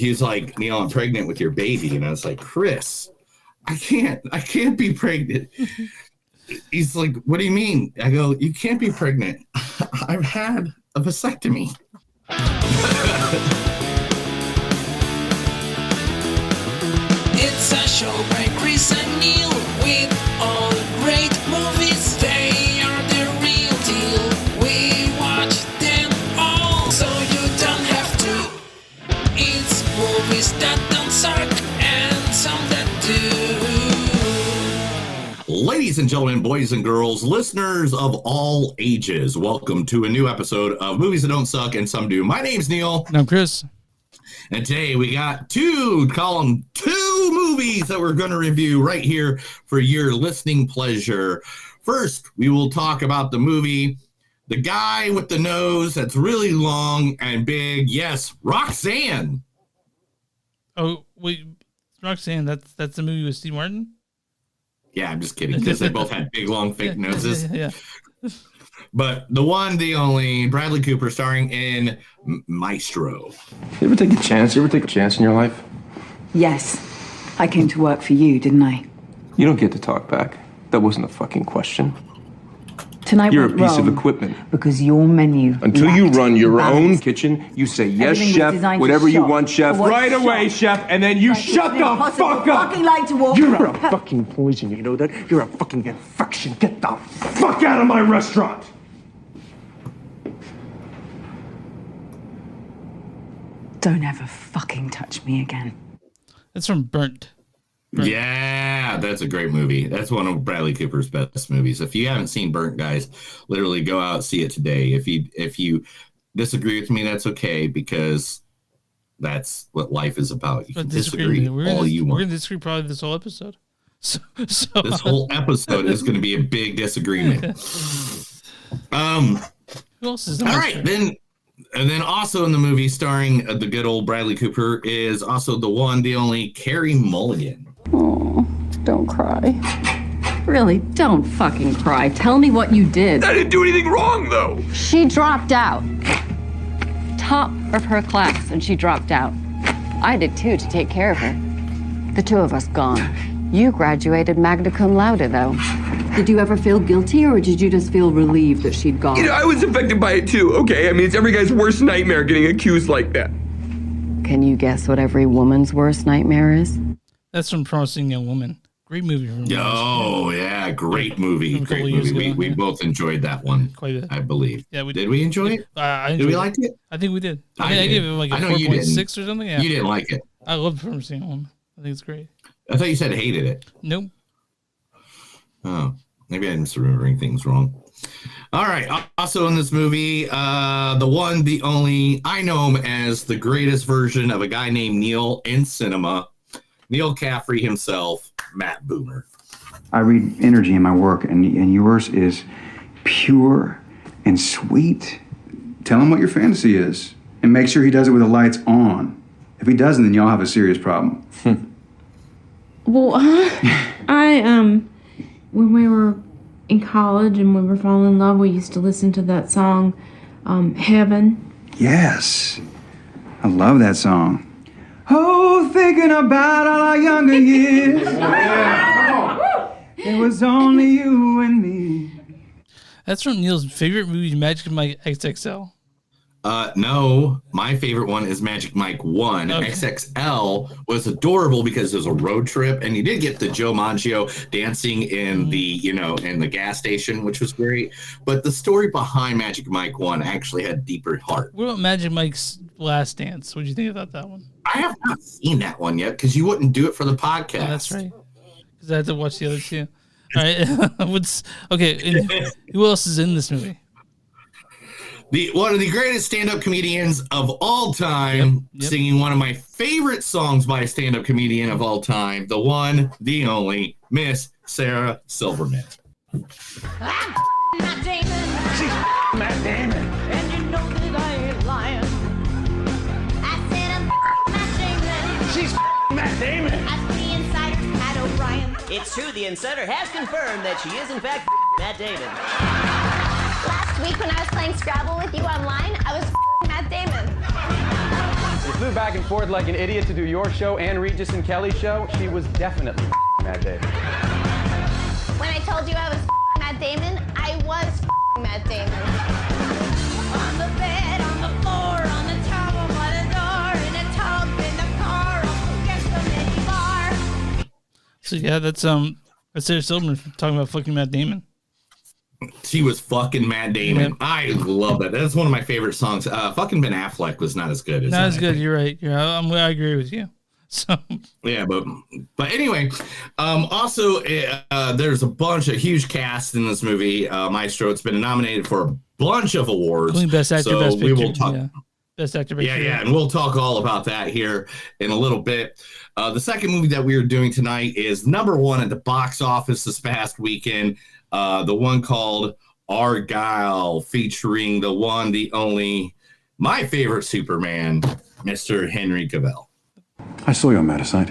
he's like, Neil, I'm pregnant with your baby. And I was like, Chris, I can't be pregnant. He's like, what do you mean? I go, you can't be pregnant. I've had a vasectomy. It's a show by Chris and Neil with all great movies. They are the real deal. We watch them all, so you don't have to. It's movies that don't suck and some that do. Ladies and gentlemen, boys and girls, listeners of all ages, welcome to a new episode of Movies That Don't Suck and Some Do. My name's Neil. And I'm Chris. And today we got two movies that we're going to review right here for your listening pleasure. First, we will talk about the movie, The Guy with the Nose That's Really Long and Big. Yes, Roxanne. Oh, wait, Roxanne, that's the movie with Steve Martin? Yeah, I'm just kidding, because they both had big, long, fake noses. Yeah. But the one, the only, Bradley Cooper starring in Maestro. You ever take a chance? You ever take a chance in your life? Yes. I came to work for you, didn't I? You don't get to talk back. That wasn't a fucking question. Tonight You're a went piece of wrong equipment. because your menu Until you lacked run your own balance. kitchen, you say, yes, Everything was chef, designed to whatever you shop. want, chef, For what right away, shop? chef, and then you Like, shut it's the impossible fuck up. fucking like to walk You're through a fucking poison, you know that? You're a fucking infection. Get the fuck out of my restaurant. Don't ever fucking touch me again. That's from Burnt. Yeah, that's a great movie. That's one of Bradley Cooper's best movies. If you haven't seen Burnt, guys, literally go out and see it today. If you disagree with me, that's okay, because that's what life is about. You can disagree all you want. We're gonna disagree probably this whole episode. So this whole episode is going to be a big disagreement. Who else is all right, then also in the movie starring the good old Bradley Cooper is also the one, the only Carey Mulligan. Oh, don't cry. Really, don't fucking cry. Tell me what you did. I didn't do anything wrong, though. She dropped out. Top of her class, and she dropped out. I did too, to take care of her. The two of us gone. You graduated magna cum laude, though. Did you ever feel guilty, or did you just feel relieved that she'd gone? You know, I was affected by it, too, okay? I mean, it's every guy's worst nightmare getting accused like that. Can you guess what every woman's worst nightmare is? That's from Promising Young Woman. Great movie. Oh, yeah, great movie. From a couple Great years movie. ago, We yeah. both enjoyed that one, Quite a bit. I believe. Yeah, we did. We enjoy it? I Did enjoyed we it. like it? I think we did. I I did. gave it like a I know you didn't. 4.6 or something. Yeah. You didn't like it. I love Promising Young Woman. I think it's great. I thought you said hated it. Nope. Oh, maybe I'm just remembering things wrong. All right. Also in this movie, the one, the only, I know him as the greatest version of a guy named Neil in cinema. Neil Caffrey himself, Matt Boomer. I read energy in my work, and yours is pure and sweet. Tell him what your fantasy is, and make sure he does it with the lights on. If he doesn't, then y'all have a serious problem. Well, when we were in college and we were falling in love, we used to listen to that song, Heaven. Yes, I love that song. Oh, thinking about all our younger years. It was only you and me. That's from Neil's favorite movie, Magic Mike XXL. No, my favorite one is Magic Mike 1. Okay. XXL was adorable because it was a road trip, and you did get the Joe Maggio dancing in in the gas station, which was great. But the story behind Magic Mike 1 actually had deeper heart. What about Magic Mike's Last Dance? What do you think about that one? I have not seen that one yet because you wouldn't do it for the podcast. Yeah, that's right. Because I had to watch the other two. All right. And who else is in this movie? One of the greatest stand-up comedians of all time, singing one of my favorite songs by a stand-up comedian of all time, the one, the only, Miss Sarah Silverman. Matt Damon. She's Matt Damon. And you know that I ain't lying. I said I'm Matt Damon. She's Matt Damon. As the insider, Pat O'Brien. It's true, the insider has confirmed that she is in fact Matt Damon. Last week when I was playing Scrabble with you online, I was Matt Damon. flew back and forth like an idiot to do your show and Regis and Kelly's show, she was definitely Matt Damon. When I told you I was Matt Damon, I was Matt Damon. On the bed, on the floor, on the towel, by the door, in a tub, in the car, against the mini bar. So yeah, that's Sarah Silverman talking about fucking Matt Damon. She was fucking Matt Damon. Yeah. I love that. That's one of my favorite songs. Fucking Ben Affleck was not as good as Not that. as good. You're right. I agree with you. So yeah, but anyway, also there's a bunch of huge cast in this movie. Maestro. It's been nominated for a bunch of awards. including Best Actor, so Best Picture. we will talk. Yeah. Best Actor, Best Picture. Yeah, and we'll talk all about that here in a little bit. The second movie that we are doing tonight is number one at the box office this past weekend. The one called Argylle, featuring the one, the only, my favorite Superman, Mr. Henry Cavill. I saw your murder site.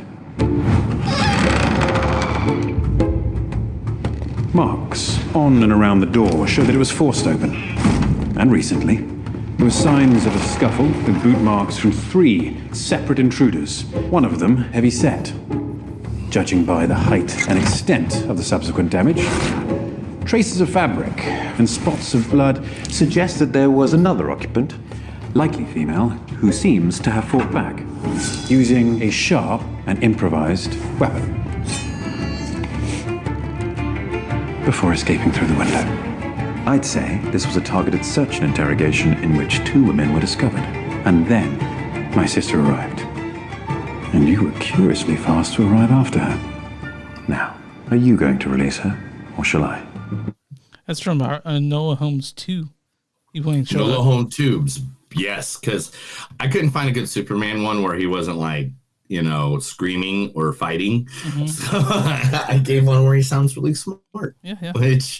Marks on and around the door show that it was forced open. And recently, there were signs of a scuffle with boot marks from 3 separate intruders, one of them heavy set. Judging by the height and extent of the subsequent damage, traces of fabric and spots of blood suggest that there was another occupant, likely female, who seems to have fought back, using a sharp and improvised weapon before escaping through the window. I'd say this was a targeted search and interrogation in which 2 women were discovered, and then my sister arrived. And you were curiously fast to arrive after her. Now, are you going to release her, or shall I? That's from Noah Holmes 2. He won't show Noah up. Holmes Tubes. Yes, because I couldn't find a good Superman one where he wasn't like, screaming or fighting. Mm-hmm. So I gave one where he sounds really smart. Yeah. Which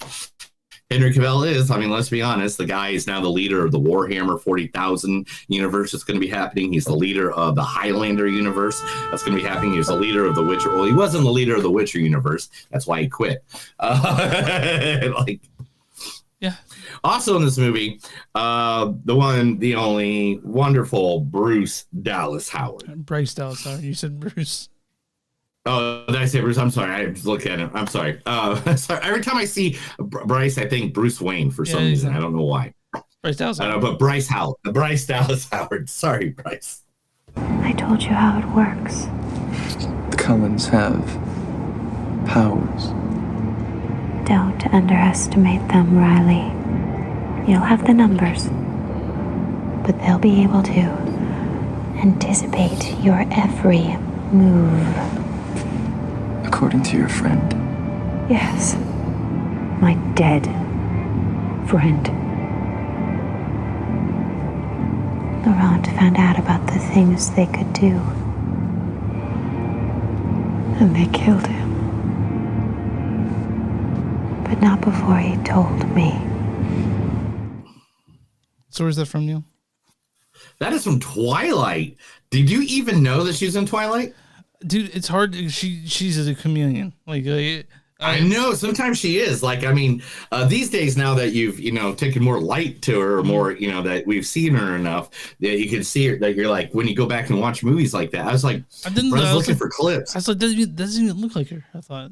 Henry Cavill is. I mean, let's be honest. The guy is now the leader of the Warhammer 40,000 universe that's going to be happening. He's the leader of the Highlander universe that's going to be happening. He's the leader of the Witcher. Well, he wasn't the leader of the Witcher universe. That's why he quit. Yeah. Also in this movie, the one, the only wonderful Bruce Dallas Howard. Bryce Dallas Howard. You said Bruce. Oh, did I say Bruce? I'm sorry. I just look at him. I'm sorry. Sorry. Every time I see Bryce, I think Bruce Wayne for some reason. I don't know why. Bryce Dallas Howard. But Bryce Dallas Howard. Sorry, Bryce. I told you how it works. The Cullens have powers. Don't underestimate them, Riley. You'll have the numbers, but they'll be able to anticipate your every move. According to your friend? Yes, my dead friend. Laurent found out about the things they could do, and they killed him. But not before he told me. So where's that from, Neil? That is from Twilight. Did you even know that she's in Twilight? Dude, it's hard. She's a chameleon. I know. Sometimes she is. These days, now that you've, taken more light to her, or more, that we've seen her enough, that you can see her, that you're like, when you go back and watch movies like that, I was looking for clips. I was like, doesn't even look like her. I thought,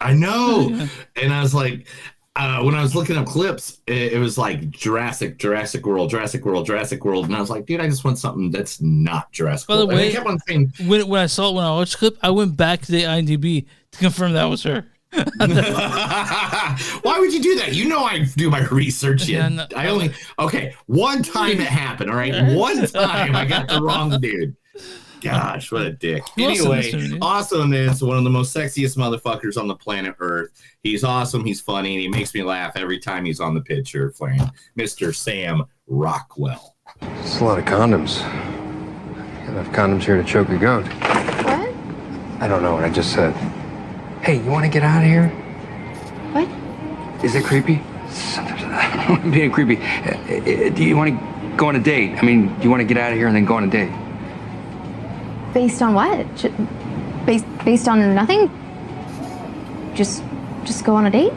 I know. Yeah. And I was like, when I was looking up clips, it was like Jurassic World. And I was like, dude, I just want something that's not Jurassic By the World. And way, I kept on saying, when I watched the clip, I went back to the IMDb to confirm that was her. why would you do that? I do my research. One time it happened. All right. One time I got the wrong dude. Gosh, what a dick. Anyway, also in this, one of the most sexiest motherfuckers on the planet Earth. He's awesome. He's funny. And he makes me laugh every time he's on the picture playing Mr. Sam Rockwell. It's a lot of condoms. Enough condoms here to choke a goat. What? I don't know what I just said. Hey, you want to get out of here? What? Is it creepy? Sometimes I don't want to be creepy. Do you want to go on a date? I mean, do you want to get out of here and then go on a date? Based on what? Based on nothing? Just go on a date?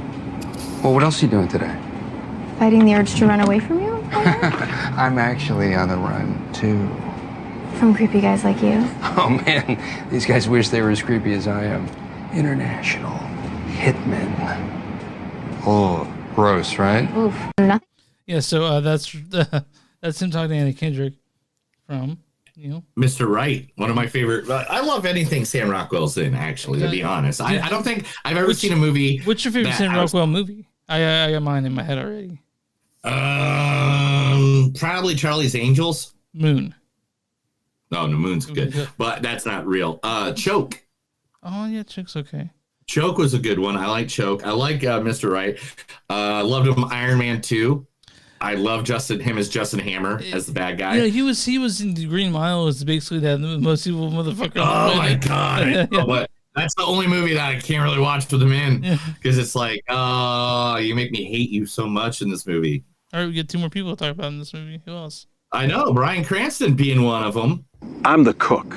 Well, what else are you doing today? Fighting the urge to run away from you? I'm actually on the run, too. from creepy guys like you. Oh man, these guys wish they were as creepy as I am. International hitmen. Oh, gross, right? Oof. Nothing. Yeah, so that's him talking to Anna Kendrick from, Mr. Right, one of my favorite. I love anything Sam Rockwell's in, actually, to be honest. I don't think I've ever seen a movie. What's your favorite Sam Rockwell movie? I got mine in my head already. Probably Charlie's Angels. Moon. No, Moon's good, but that's not real. Choke. Oh, yeah, Choke's okay. Choke was a good one. I like Choke. I like Mr. Right. Loved him Iron Man 2. I love him as Justin Hammer as the bad guy. Yeah, he was in the Green Mile. Was basically that most evil motherfucker. Oh my god! Yeah. But that's the only movie that I can't really watch with him in because it's like, oh, you make me hate you so much in this movie. All right, we get 2 more people to talk about in this movie. Who else? I know Bryan Cranston being one of them. I'm the cook.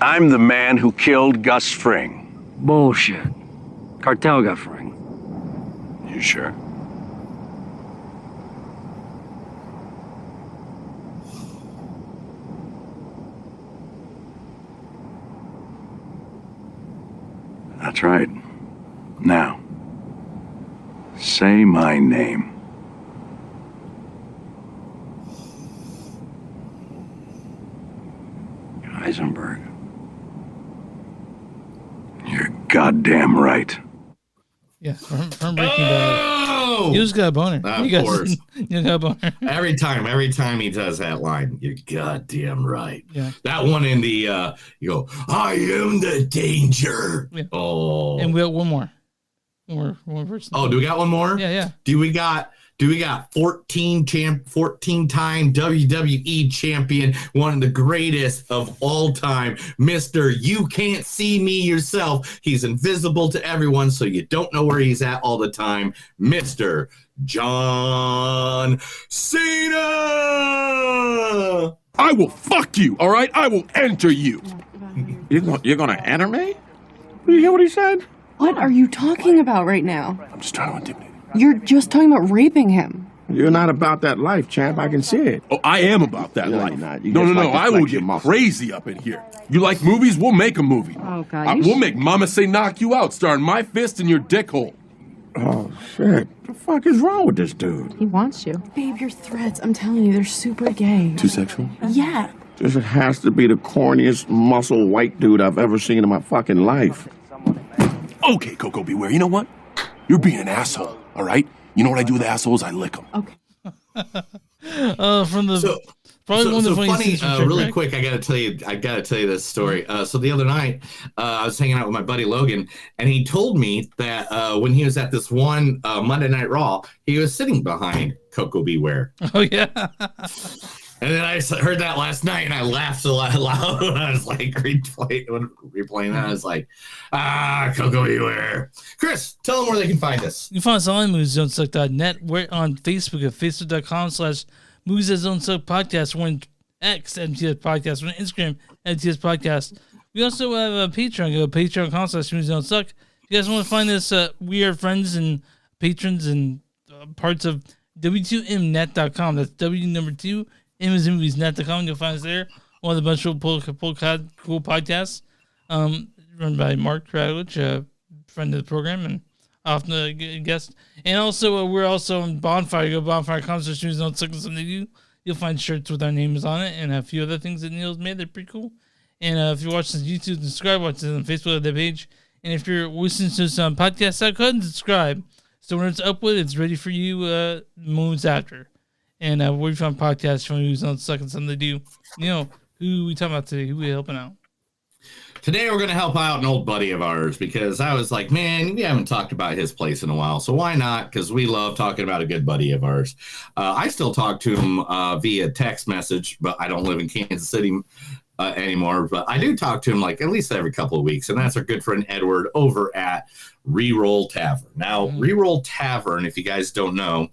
I'm the man who killed Gus Fring. Bullshit. Cartel got Fring. You sure? That's right. Now, say my name. Heisenberg. You're goddamn right. Yeah, from Breaking Bad. You just got a boner. Of course. You got a boner. Every time he does that line, you're goddamn right. Yeah. That one in the, you go, I am the danger. Yeah. Oh. And we got one more. One more person. Oh, do we got one more? Yeah. Do we got 14-time WWE champion, one of the greatest of all time, Mr. You Can't See Me Yourself. He's invisible to everyone, so you don't know where he's at all the time, Mr. John Cena. I will fuck you, all right? I will enter you. You're gonna enter me? You hear what he said? What are you talking about right now? I'm just trying to intimidate him. You're just talking about raping him. You're not about that life, champ. I can see it. Oh, I am about that life. No. I will get crazy up in here. You like movies? We'll make a movie. Oh, God. We'll make Mama Say Knock You Out, starring my fist in your dick hole. Oh, shit. What the fuck is wrong with this dude? He wants you. Babe, your threats, I'm telling you, they're super gay. Too sexual? Yeah. This has to be the corniest muscle white dude I've ever seen in my fucking life. Okay, Coco Beware. You know what? You're being an asshole, all right? You know what I do with assholes? I lick them. Okay. From the probably one of the funniest funny. Really quick, I gotta tell you this story. So the other night, I was hanging out with my buddy Logan, and he told me that when he was at this one Monday Night Raw, he was sitting behind Coco Beware. Oh yeah. And then I heard that last night, and I laughed a lot loud. I was like, replaying that. I was like, Coco Beware. Chris, tell them where they can find us. You can find us on moviesdontsuck.net. We're on Facebook at facebook.com/moviesdontsuck podcast. We're on X, MTS Podcast. We're on Instagram, MTS Podcast. We also have a Patreon. Go to patreon.com/moviesdontsuck. If you guys want to find us, we are friends and patrons and parts of W2Mnet.com. That's W2 MSMoviesNet.com. You'll find us there. One of the bunch of cool podcasts run by Mark Radlich, a friend of the program and often a guest. And also, we're also on Bonfire. You go to bonfire.com/moviesdontsuck. You'll find shirts with our names on it and a few other things that Neil's made. They're pretty cool. And if you're watching this on YouTube, subscribe. Watch this on Facebook at that page. And if you're listening to some podcasts, go ahead and subscribe. So when it's uploaded, it's ready for you moments after. And we found podcasts from Who's on Second Something to Do. You know, who we talking about today? Who we helping out? Today we're going to help out an old buddy of ours because I was like, man, we haven't talked about his place in a while. So why not? Because we love talking about a good buddy of ours. I still talk to him via text message, but I don't live in Kansas City anymore, but I do talk to him like at least every couple of weeks, and that's our good friend Edward over at Reroll Tavern. Now, Reroll Tavern, if you guys don't know,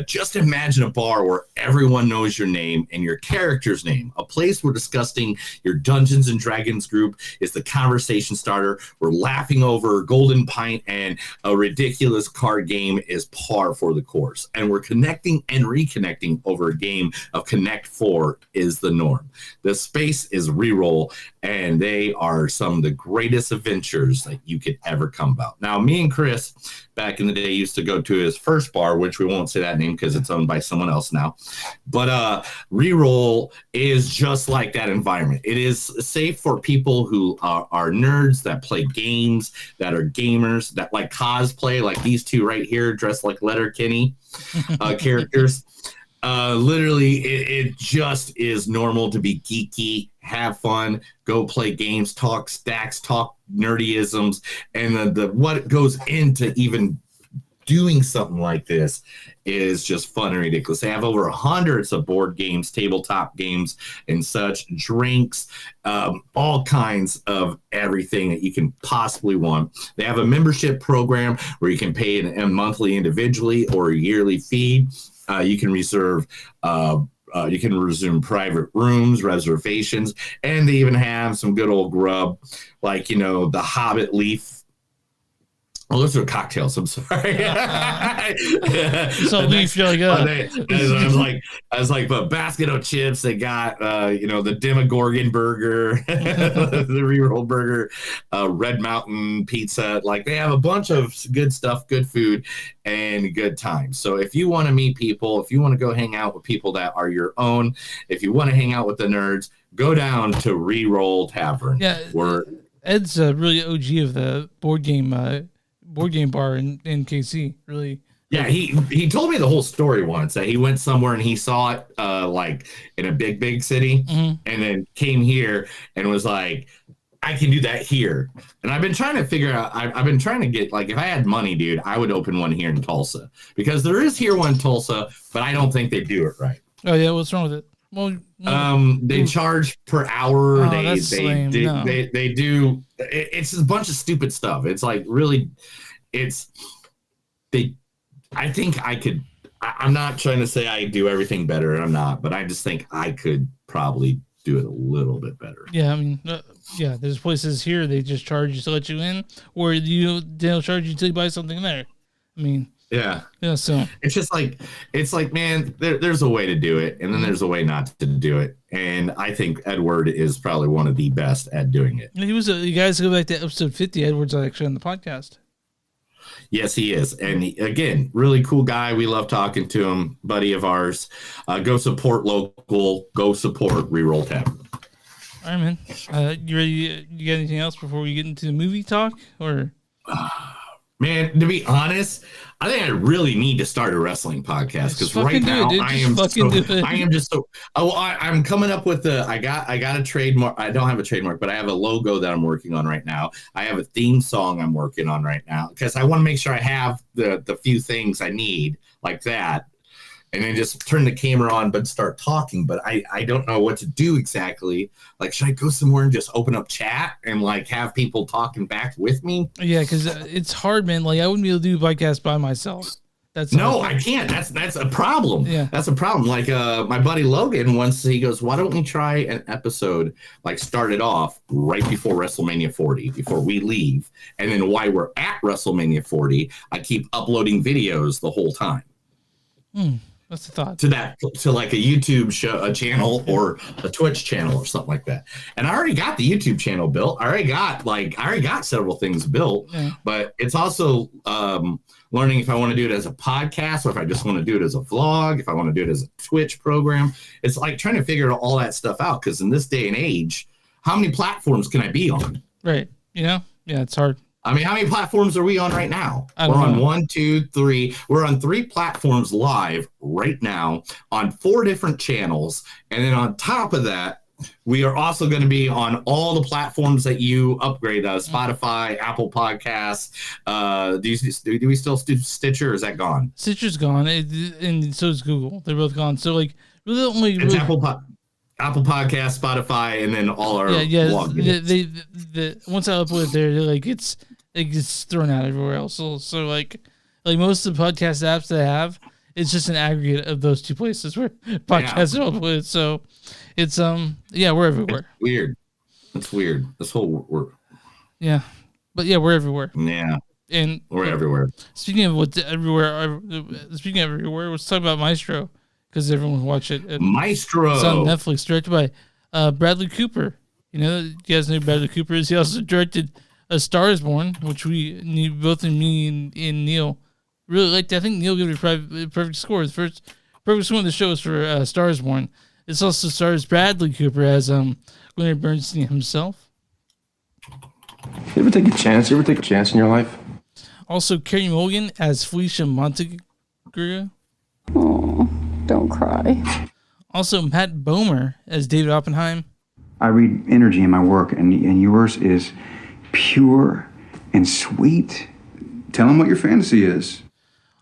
just imagine a bar where everyone knows your name and your character's name, a place where discussing your Dungeons and Dragons group is the conversation starter. We're laughing over a golden pint and a ridiculous card game is par for the course. And we're connecting and reconnecting over a game of Connect 4 is the norm. The space is Reroll, and they are some of the greatest adventures that you could ever come about. Now, me and Chris, back in the day, used to go to his first bar, which we won't say that name because it's owned by someone else now. But Reroll is just like that environment. It is safe for people who are nerds, that play games, that are gamers, that like cosplay, like these two right here, dressed like Letterkenny characters. Literally, it just is normal to be geeky, have fun, go play games, talk stacks, talk nerdyisms, and the what goes into even doing something like this is just fun and ridiculous. They have over hundreds of board games, tabletop games, and such, drinks, all kinds of everything that you can possibly want. They have a membership program where you can pay a monthly individually or a yearly fee. You can reserve you can resume private rooms, reservations, and they even have some good old grub, like, you know, the Hobbit leaf. Oh, those are cocktails. I'm sorry. So leaf, really good. I was like, but basket of chips. They got, you know, the Demogorgon burger, the Reroll burger, Red Mountain pizza. Like, they have a bunch of good stuff, good food, and good times. So if you want to meet people, if you want to go hang out with people that are your own, if you want to hang out with the nerds, go down to Reroll Tavern. Yeah, Ed's really OG of the board game bar in KC. Really. Yeah, he told me the whole story once, that he went somewhere and he saw it like in a big city, and then came here and was like, I can do that here. And I've been trying to figure out, I've been trying to get, like, if I had money, dude, I would open one here in Tulsa, because there is here one in Tulsa, but I don't think they do it right. Oh yeah, what's wrong with it? Well, they charge per hour. Oh, they do. It's a bunch of stupid stuff. It's like, really, I think I could. I'm not trying to say I do everything better. I'm not, but I just think I could probably do it a little bit better. Yeah, I mean, yeah, there's places here they just charge you to let you in, or they'll charge you until you buy something there. I mean. Yeah. So it's just like, man, there's a way to do it, and then there's a way not to do it. And I think Edward is probably one of the best at doing it. He was. You guys go back to episode 50. Edward's actually on the podcast. Yes, he is. And again, really cool guy. We love talking to him. Buddy of ours. Go support local. Go support Reroll Tavern. All right, man. You ready? You got anything else before we get into the movie talk? Or man, to be honest, I think I really need to start a wrestling podcast, because right now I'm coming up with I got a trademark. I don't have a trademark, but I have a logo that I'm working on right now. I have a theme song I'm working on right now, because I want to make sure I have the few things I need, like that. And then just turn the camera on, but start talking. But I don't know what to do exactly. Like, should I go somewhere and just open up chat and like have people talking back with me? Yeah, because it's hard, man. Like, I wouldn't be able to do a podcast by myself. I can't. That's a problem. Yeah, that's a problem. Like my buddy Logan once, he goes, "Why don't we try an episode, like start it off right before WrestleMania 40, before we leave, and then while we're at WrestleMania 40, I keep uploading videos the whole time." That's the thought. To like a YouTube show, a channel, or a Twitch channel, or something like that. And I already got the YouTube channel built. I already got several things built. Yeah. But it's also learning if I want to do it as a podcast, or if I just want to do it as a vlog, if I want to do it as a Twitch program. It's like trying to figure all that stuff out, because in this day and age, how many platforms can I be on? Right. Yeah, it's hard. I mean, how many platforms are we on right now? We're on 1, 2, 3. We're on 3 platforms live right now on 4 different channels. And then on top of that, we are also going to be on all the platforms that you upgrade, Spotify, Apple Podcasts. Do we still do Stitcher, or is that gone? Stitcher's gone, and so is Google. They're both gone. So, like, really only... It's Apple Apple Podcast, Spotify, and then all our blog. The once I upload it there, it gets thrown out everywhere else. So like most of the podcast apps that I have, it's just an aggregate of those two places where podcasts are uploaded. So it's we're everywhere. It's weird. It's weird. This whole yeah, but yeah, we're everywhere. Yeah, and we're everywhere. Speaking of what's everywhere, let's talk about Maestro because everyone will watch it. Maestro. It's on Netflix, directed by Bradley Cooper. You guys know who Bradley Cooper is. He also directed A Star Is Born, which both me and Neil really liked. I think Neil gave it a perfect score. The first perfect score in the show is for A Star Is Born. This also stars Bradley Cooper as Leonard Bernstein himself. You ever take a chance? You ever take a chance in your life? Also, Carey Mulligan as Felicia Montenegro. Oh, don't cry. Also, Matt Bohmer as David Oppenheim. I read energy in my work, and yours is pure and sweet. Tell them what your fantasy is.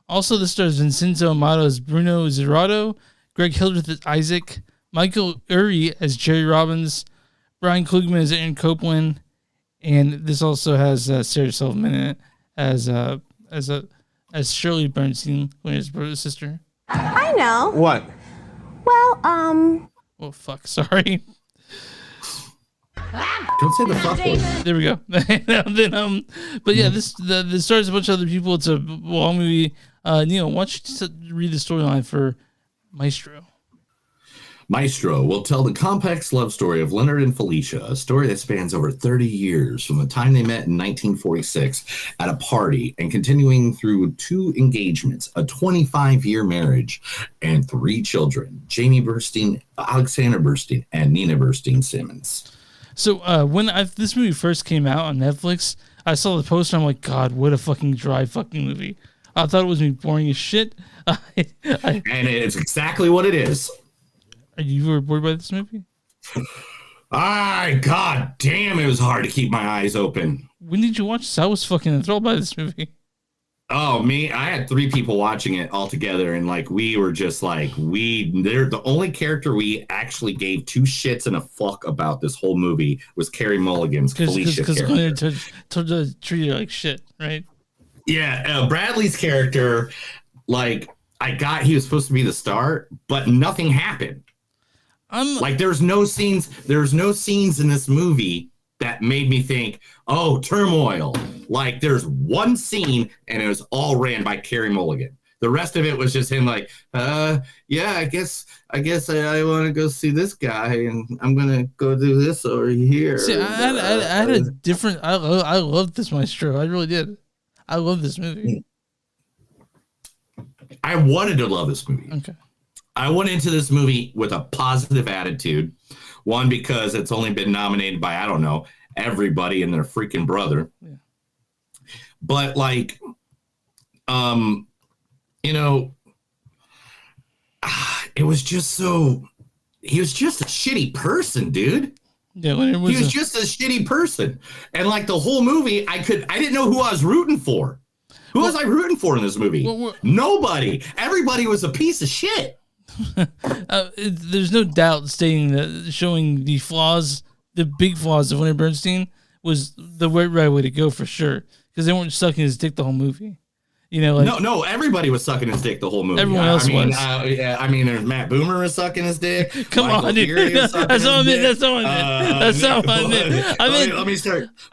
Also, this stars Vincenzo Amato as Bruno Zerato, Greg Hildreth as Isaac, Michael Urie as Jerry Robbins, Brian Klugman as Aaron Copeland, and this also has Sarah Silverman in it as Shirley Bernstein, Leonard's brother's sister. I know. What? Well, Oh fuck! Sorry. Don't say the fuck word. There we go. Then, but yeah, this stars a bunch of other people. It's a long movie. Neil, why don't you just read the storyline for Maestro? Maestro will tell the complex love story of Leonard and Felicia, a story that spans over 30 years from the time they met in 1946 at a party and continuing through 2 engagements, a 25-year marriage, and 3 children, Jamie Bernstein, Alexander Bernstein, and Nina Bernstein Simmons. So when this movie first came out on Netflix, I saw the poster. I'm like, God, what a fucking dry fucking movie. I thought it was going to be boring as shit. And it's exactly what it is. Are you bored by this movie? God damn, it was hard to keep my eyes open. When did you watch this? I was fucking enthralled by this movie. Oh, I had 3 people watching it all together, and we were just they're the only character we actually gave 2 shits and a fuck about this whole movie was Carey Mulligan's Felicia character. Because treat her like shit, right? Yeah, Bradley's character, he was supposed to be the star, but nothing happened. There's no scenes in this movie that made me think, oh, turmoil. There's one scene and it was all ran by Carey Mulligan. The rest of it was just him I guess I want to go see this guy and I'm going to go do this over here. See, I had a different, I loved this Maestro. I really did. I love this movie. I wanted to love this movie. Okay. I went into this movie with a positive attitude. One, because it's only been nominated by, I don't know, everybody and their freaking brother. Yeah. But it was just he was just a shitty person, dude. Yeah, he was just a shitty person. And the whole movie, I didn't know who I was rooting for. Who was I rooting for in this movie? Nobody. Everybody was a piece of shit. There's no doubt showing the flaws, the big flaws of Leonard Bernstein was the right way to go for sure. Because they weren't sucking his dick the whole movie. No, everybody was sucking his dick the whole movie. Everyone else was. There's Matt Bohmer was sucking his dick. Come on, dude. That's all I meant.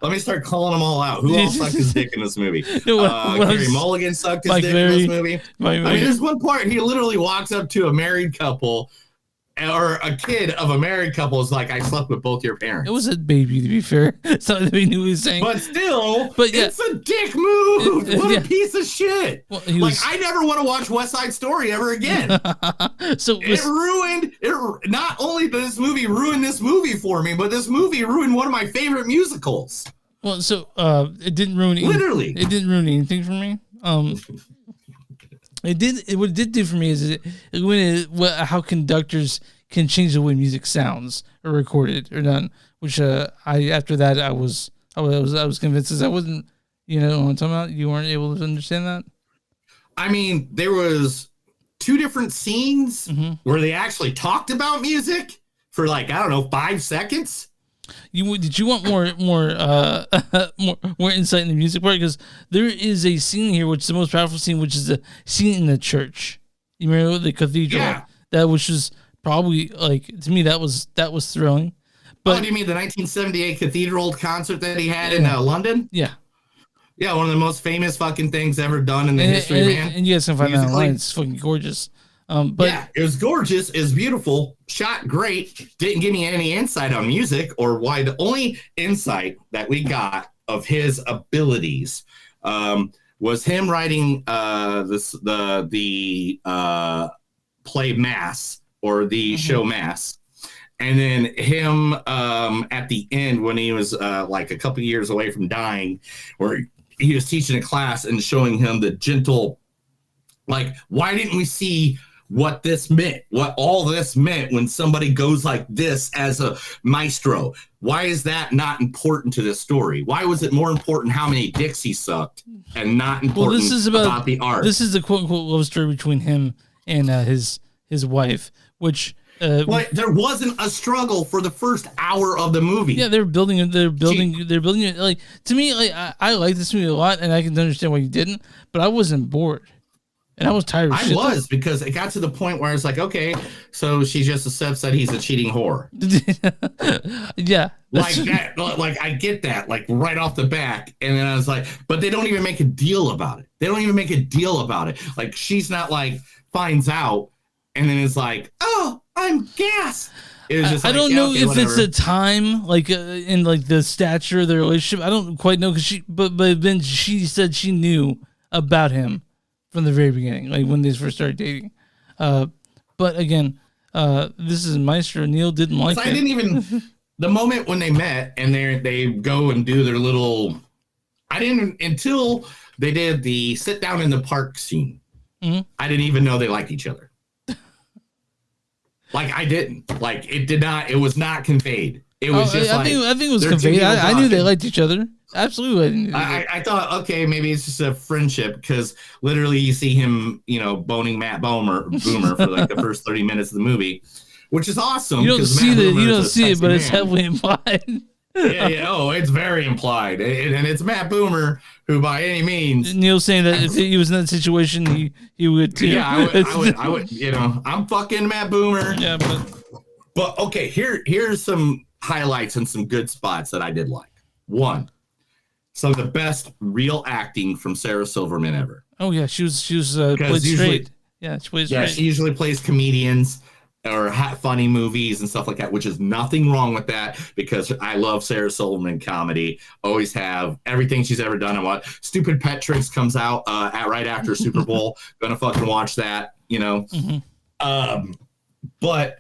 Let me start calling them all out. Who all sucked his dick in this movie? Carey Mulligan sucked his dick in this movie. There's one part he literally walks up to a married couple. Or a kid of a married couple is I slept with both your parents. It was a baby, to be fair. It's not that we knew he was saying. But still, it's a dick move. What a piece of shit. Well, I never want to watch West Side Story ever again. Not only did this movie ruin this movie for me, but this movie ruined one of my favorite musicals. Well, so it didn't ruin literally. It didn't ruin anything for me. What it did do for me is it limited how conductors can change the way music sounds or recorded or done. Which after that I was convinced I wasn't. You know what I'm talking about? You weren't able to understand that. There was 2 different scenes where they actually talked about music, for like, I don't know, 5 seconds. Did you want more more insight in the music part? Because there is a scene here, which is the most powerful scene, which is the scene in the church. You remember the cathedral? Yeah. That which was probably like, to me, that was thrilling. But do you mean the 1978 cathedral concert that he had in London? Yeah. Yeah, one of the most famous fucking things ever done in the history, man. And you guys can find that online. It's fucking gorgeous. But yeah, it was gorgeous. It was beautiful. Shot great. Didn't give me any insight on music or why. The only insight that we got of his abilities was him writing the play Mass or the show Mass. And then him at the end when he was like a couple years away from dying, where he was teaching a class and showing him the gentle, like, why didn't we see what this meant, what all this meant when somebody goes like this as a maestro? Why is that not important to this story? Why was it more important how many dicks he sucked and not important about the art? This is the quote unquote love story between him and his wife, which but there wasn't a struggle for the first hour of the movie. Yeah, they're building it. Like, to me, like I like this movie a lot, and I can understand why you didn't, but I wasn't bored. And I was tired of shit. I was, because it got to the point where it's like, okay, so she just accepts that he's a cheating whore. Yeah. Like that, like I get that, like right off the back. And then I was like, but they don't even make a deal about it. Like, she's not like finds out and then it's like, oh, I'm gassed. It was just I like, don't yeah, know okay, if whatever. it's the time, like in like the stature of the relationship. I don't quite know, because but then she said she knew about him from the very beginning, like when they first started dating. But again, this is Maestro. Neil didn't like it. I didn't even, the moment when they met and they go and do their little, I didn't, until they did the sit down in the park scene. Mm-hmm. I didn't even know they liked each other. Like, I didn't. Like, it was not conveyed. It was just I think it was conveyed. I knew they liked each other. Absolutely. I thought, okay, maybe it's just a friendship, because literally you see him, boning Matt Boomer for like the first 30 minutes of the movie, which is awesome. You don't see it, but it's heavily implied. Yeah. Oh, it's very implied, and it's Matt Boomer, who by any means. Neil's saying that if he was in that situation, he would too. Yeah, I would. I'm fucking Matt Boomer. Yeah, but okay. Here's some highlights and some good spots that I did like. One, some of the best real acting from Sarah Silverman ever. Oh yeah, she was played straight. Yeah, she plays straight. Yeah, she usually plays comedians or funny movies and stuff like that, which is nothing wrong with that, because I love Sarah Silverman comedy. Always have. Everything she's ever done. And what Stupid Pet Tricks comes out right after Super Bowl. Gonna fucking watch that. Mm-hmm. But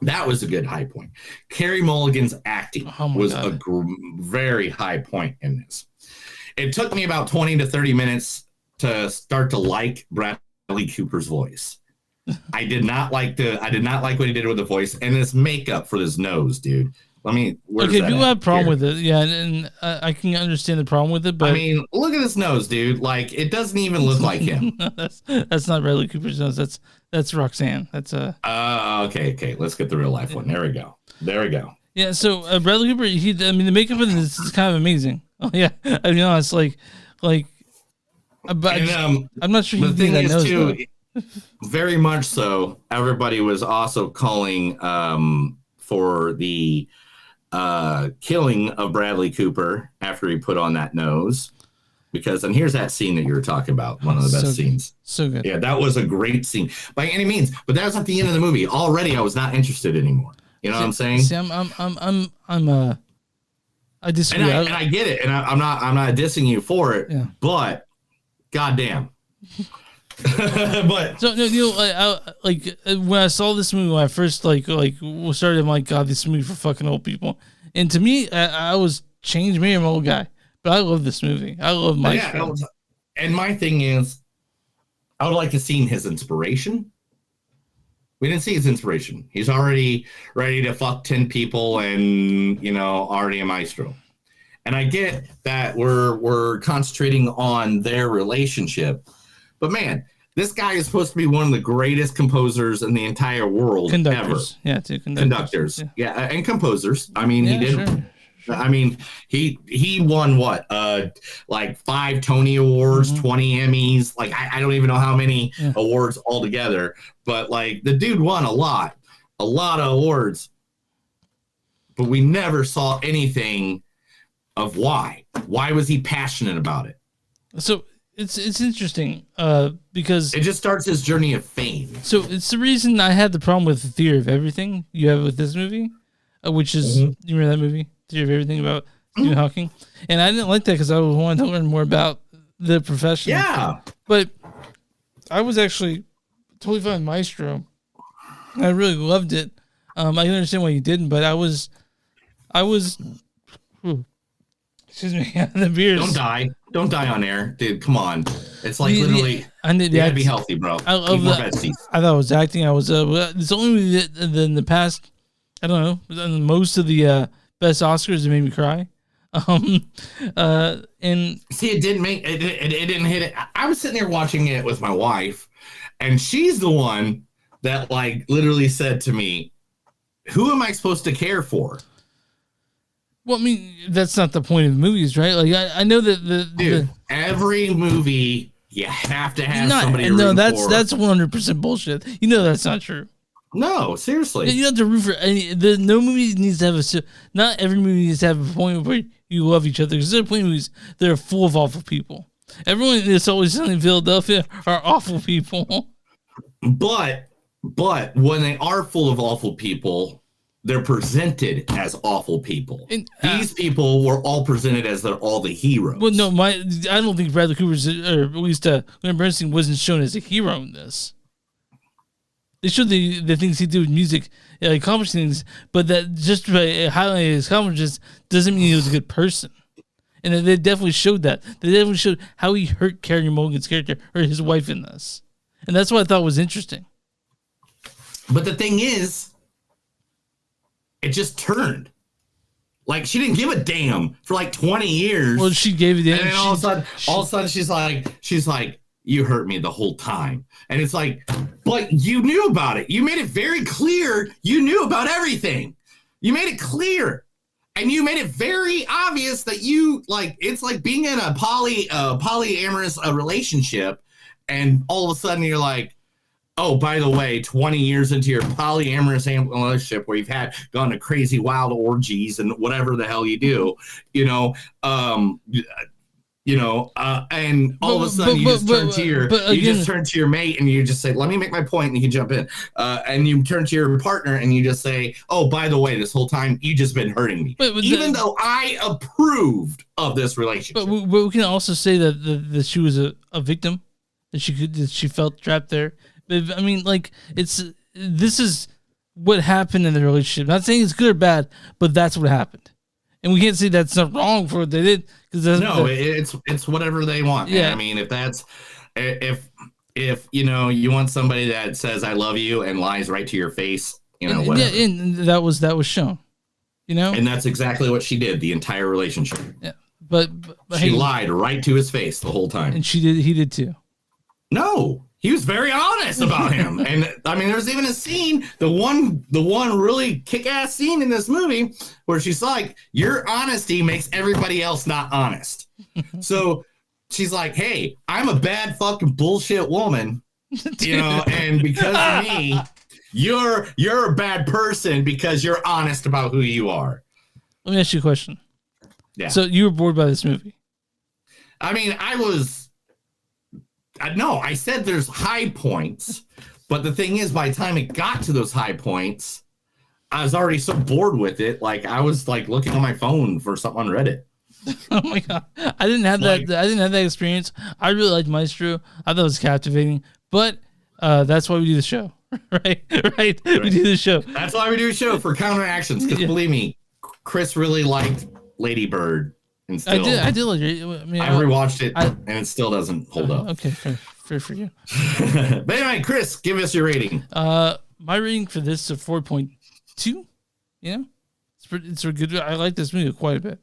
that was a good high point. Carey Mulligan's acting was a very high point in this. It took me about 20 to 30 minutes to start to like Bradley Cooper's voice. I did not like what he did with the voice and this makeup for his nose, dude. People have a problem with it. Yeah, and I can understand the problem with it, but I mean, look at his nose, dude. Like, it doesn't even look like him. That's not Bradley Cooper's nose. That's Roxanne. That's okay. Let's get the real life one. There we go. Yeah. So Bradley Cooper, the makeup in this is kind of amazing. Oh yeah, I mean, honest, I'm not sure the thing that is nose, too. Very much so. Everybody was also calling for the killing of Bradley Cooper after he put on that nose, and here's that scene that you were talking about, one of the best scenes. So good. Yeah, that was a great scene by any means, but that was at the end of the movie. Already I was not interested anymore. You know what I'm saying? See, I disagree. And I get it, and I'm not dissing you for it, but goddamn. But so when I saw this movie, when I first started, I'm like, God, this movie for fucking old people. And to me, I was changed me, I'm an old guy, but I love this movie. I love Maestro. Yeah, and my thing is, I would like to see his inspiration. We didn't see his inspiration. He's already ready to fuck 10 people and already a maestro. And I get that we're concentrating on their relationship. But man, This guy is supposed to be one of the greatest composers in the entire world Conductors. ever. Yeah, too. Conductors. Yeah, and composers. I mean, he did. Sure. I mean, he won what? Like 5 Tony Awards, 20 Emmys. Like I don't even know how many awards altogether. But like the dude won a lot of awards. But we never saw anything of why. Why was he passionate about it? So it's interesting because it just starts his journey of fame. So it's the reason I had the problem with the Theory of Everything you have with this movie, which is you remember that movie, Theory of Everything about Stephen Hawking, and I didn't like that because I wanted to learn more about the profession. Yeah, but I was actually totally fine with Maestro. I really loved it. I can understand why you didn't, but I was. Excuse me, the beers. Don't die on air, dude. Come on, it's like literally. You gotta be healthy, bro. I love that. I thought it was acting. I was. It's only movie that in the past. I don't know. Most of the best Oscars that made me cry. And see, it didn't make it. It didn't hit it. I was sitting there watching it with my wife, and she's the one that like literally said to me, "Who am I supposed to care for?" Well, I mean, that's not the point of movies, right? Like, I know that every movie you have to have somebody. No, that's 100% bullshit. You know that's not true. No, seriously. You don't have to root for any. No movie needs to have not every movie needs to have a point where you love each other. Because there are plenty of movies that are full of awful people. Everyone that's always in Philadelphia are awful people. But when they are full of awful people, they're presented as awful people. And, these people were all presented as they're all the heroes. Well, no, I don't think Bradley Cooper's, or at least Leonard Bernstein wasn't shown as a hero in this. They showed the things he did with music, accomplishing things, but that just by highlighting his accomplishments doesn't mean he was a good person. And they definitely showed that. They definitely showed how he hurt Carey Mulligan's character or his wife in this. And that's what I thought was interesting. But the thing is, it just turned. Like, she didn't give a damn for like 20 years. Well, she gave it. And then all of a sudden, she's like, you hurt me the whole time. And it's like, but you knew about it. You made it very clear. You knew about everything. You made it clear. And you made it very obvious that you, like, it's like being in a polyamorous relationship. And all of a sudden you're like, oh, by the way, 20 years into your polyamorous relationship where you've gone to crazy wild orgies and whatever the hell you do, and all of a sudden you just turn to your mate and you just say, let me make my point, and you can jump in. And you turn to your partner and you just say, oh, by the way, this whole time you just been hurting me. Even though I approved of this relationship. But we can also say that she was a victim, that she felt trapped there. I mean, like, this is what happened in the relationship. Not saying it's good or bad, but that's what happened. And we can't say that's not wrong for what they did. It's whatever they want. Yeah. Man. I mean, if you want somebody that says I love you and lies right to your face, whatever. Yeah, and that was shown. And that's exactly what she did the entire relationship. Yeah. But she lied right to his face the whole time. And he did too. No. He was very honest about him. And I mean, there's even a scene, the one really kick-ass scene in this movie where she's like, your honesty makes everybody else not honest. So she's like, hey, I'm a bad fucking bullshit woman, and because of me, you're a bad person because you're honest about who you are. Let me ask you a question. Yeah. So you were bored by this movie? I mean, no, I said there's high points, but the thing is, by the time it got to those high points, I was already so bored with it. Like, I was like looking on my phone for something on Reddit. Oh my god, I didn't have that. I didn't have that experience. I really liked Maestro. I thought it was captivating, but that's why we do the show, right? We do the show. That's why we do a show, for counteractions. Because believe me, Chris really liked Lady Bird. I did like it. I rewatched it, and it still doesn't hold up. Okay, fair for you. But anyway, Chris, give us your rating. My rating for this is 4.2. It's a good. I like this movie quite a bit.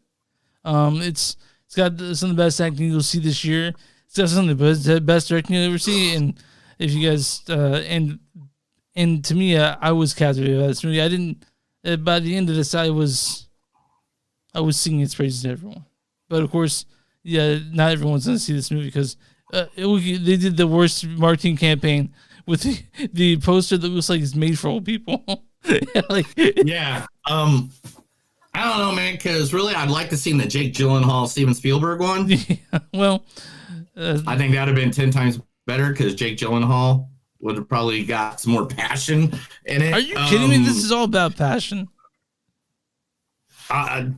It's got some of the best acting you'll see this year. It's got some of the best directing you'll ever see, and if you guys and to me, I was captivated by this movie. I didn't. By the end of this, I was singing its praises to everyone. But of course, yeah, not everyone's going to see this movie because they did the worst marketing campaign with the poster that looks like it's made for old people. Yeah. I don't know, man, because really I'd like to see the Jake Gyllenhaal, Steven Spielberg one. Yeah, well, I think that would have been 10 times better because Jake Gyllenhaal would have probably got some more passion in it. Are you kidding me? This is all about passion.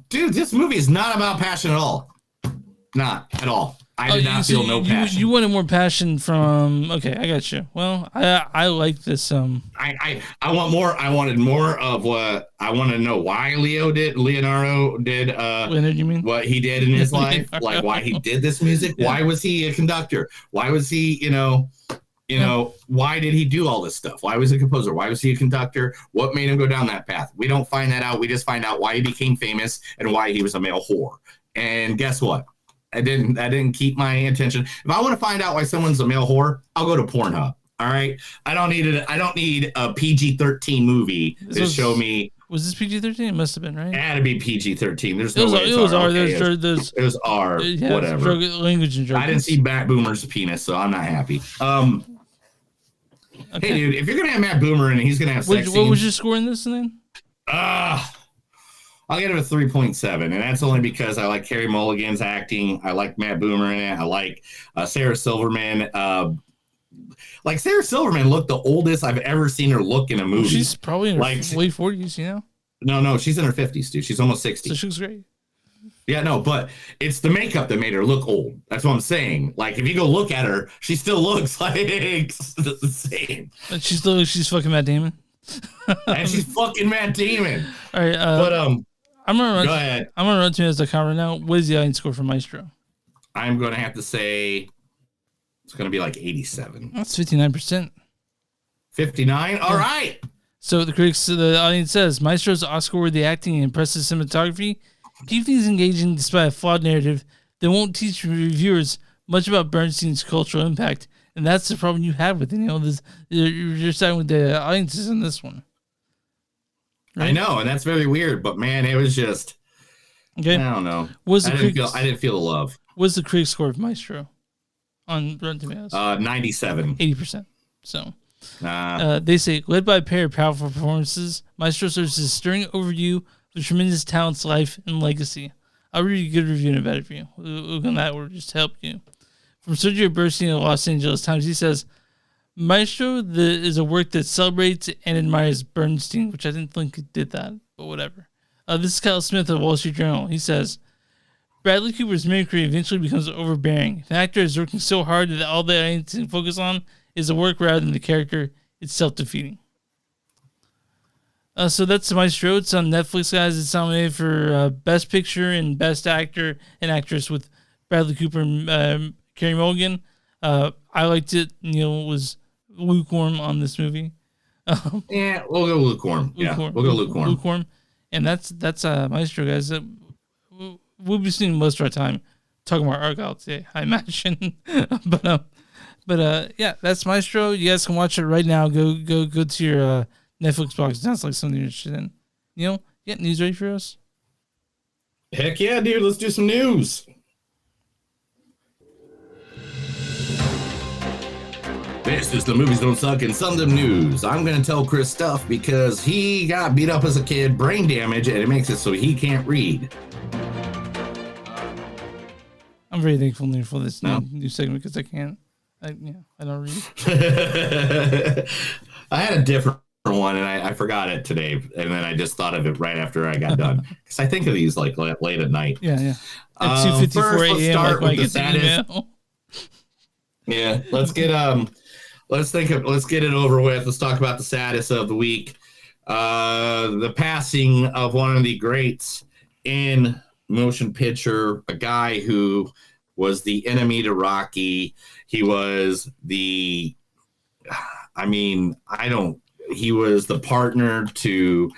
Dude, this movie is not about passion at all. Not at all. I did not feel no passion. You wanted more passion from. Okay, I got you. Well, I like this. I want more. I wanted more of what I want to know why Leonardo did. Leonard, you mean? What he did in his life, like why he did this music. Yeah. Why was he a conductor? Why was he, why did he do all this stuff? Why was he a composer? Why was he a conductor? What made him go down that path? We don't find that out. We just find out why he became famous and why he was a male whore. And guess what? I didn't keep my attention. If I want to find out why someone's a male whore, I'll go to Pornhub. All right. I don't need a PG-13 movie to show me. Was this PG-13? It must have been, right? It had to be PG-13. There's no way it was R. Okay. It was R. Yeah, whatever. Language and drugs. I didn't see Matt Boomer's penis, so I'm not happy. Okay. Hey, dude, if you're gonna have Matt Boomer and he's gonna have sex what scenes, was your score in this then? I'll get it a 3.7, and that's only because I like Carey Mulligan's acting. I like Matt Boomer in it. I like Sarah Silverman. Sarah Silverman looked the oldest I've ever seen her look in a movie. She's probably in her late 40s, you know? No, she's in her 50s, dude. She's almost 60. So she looks great. Yeah, no, but it's the makeup that made her look old. That's what I'm saying. Like, if you go look at her, she still looks like the same. She's fucking Matt Damon. And she's fucking Matt Damon. All right, I'm gonna go ahead. I'm gonna run to as a comment now. What is the audience score for Maestro? I'm gonna have to say it's gonna be like 87. That's 59%. 59. All right. So the audience says Maestro's Oscar-worthy acting and impressive cinematography keep things engaging despite a flawed narrative that won't teach reviewers much about Bernstein's cultural impact, and that's the problem you have with it. You're starting with the audiences in this one. Right? I know, and that's very weird, but man, it was just I don't know. I didn't feel the love. What's the critic score of Maestro on Rotten Tomatoes? 97. 80%. So they say, led by a pair of powerful performances, Maestro serves as a stirring overview of the tremendous talent's life and legacy. I'll read a good review and a bad review. Look on that word just to help you. From Sergio Bernstein of Los Angeles Times, he says, Maestro is a work that celebrates and admires Bernstein, which I didn't think it did that, but whatever. This is Kyle Smith of Wall Street Journal. He says, Bradley Cooper's mimicry eventually becomes overbearing. An actor is working so hard that all the audience can focus on is the work rather than the character. It's self-defeating. So that's Maestro. It's on Netflix, guys. It's nominated for Best Picture and Best Actor and Actress with Bradley Cooper and Carey Mulligan. I liked it. Neil was lukewarm on this movie. Yeah, we'll go lukewarm. Yeah, we'll go lukewarm. Lukewarm. And that's Maestro, guys. We'll be spending most of our time talking about Argylle today, I imagine. but yeah, that's Maestro. You guys can watch it right now. Go to your Netflix box. It sounds like something you're interested in. Neil, you got news ready for us? Heck yeah, dude. Let's do some news. This is the Movies Don't Suck and Some of Them News. I'm going to tell Chris stuff because he got beat up as a kid, brain damage, and it makes it so he can't read. I'm very thankful for this new segment because I can't. I don't read. I had a different one and I forgot it today, and then I just thought of it right after I got done because I think of these like late at night. Yeah. At 2:54 a.m. Start with the saddest. Yeah, let's get it over with. Let's talk about the saddest of the week. The passing of one of the greats in motion picture, a guy who was the enemy to Rocky. He was he was the partner to